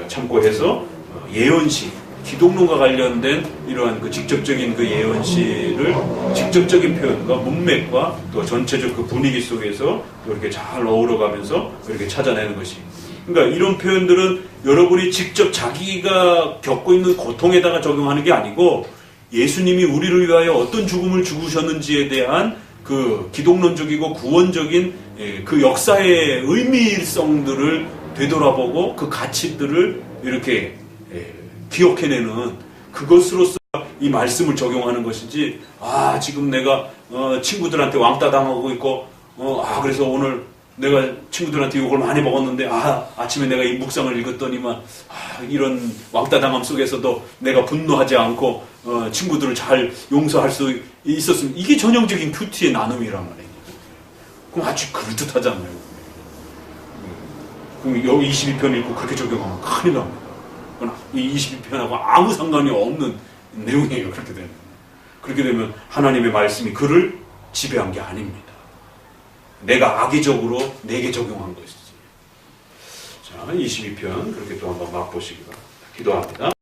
참고해서 예언시, 기독론과 관련된 이러한 그 직접적인 그 예언시를 직접적인 표현과 문맥과 또 전체적 그 분위기 속에서 이렇게 잘 어우러가면서 이렇게 찾아내는 것이. 그러니까 이런 표현들은 여러분이 직접 자기가 겪고 있는 고통에다가 적용하는 게 아니고, 예수님이 우리를 위하여 어떤 죽음을 죽으셨는지에 대한 그 기독론적이고 구원적인 그 역사의 의미성들을 되돌아보고 그 가치들을 이렇게 기억해내는 그것으로서 이 말씀을 적용하는 것이지, 지금 내가 친구들한테 왕따 당하고 있고, 그래서 오늘 내가 친구들한테 욕을 많이 먹었는데, 아침에 내가 이 묵상을 읽었더니만, 이런 왕따 당함 속에서도 내가 분노하지 않고, 친구들을 잘 용서할 수 있었으면, 이게 전형적인 큐티의 나눔이란 말이에요. 그럼 아주 그럴듯하잖아요. 그럼 여기 22편 읽고 그렇게 적용하면 큰일 납니다. 이 22편하고 아무 상관이 없는 내용이에요. 그렇게 되면 하나님의 말씀이 그를 지배한 게 아닙니다. 내가 악의적으로 내게 적용한 것이지. 자, 22편 그렇게 또 한번 맛보시기 바랍니다. 기도합니다.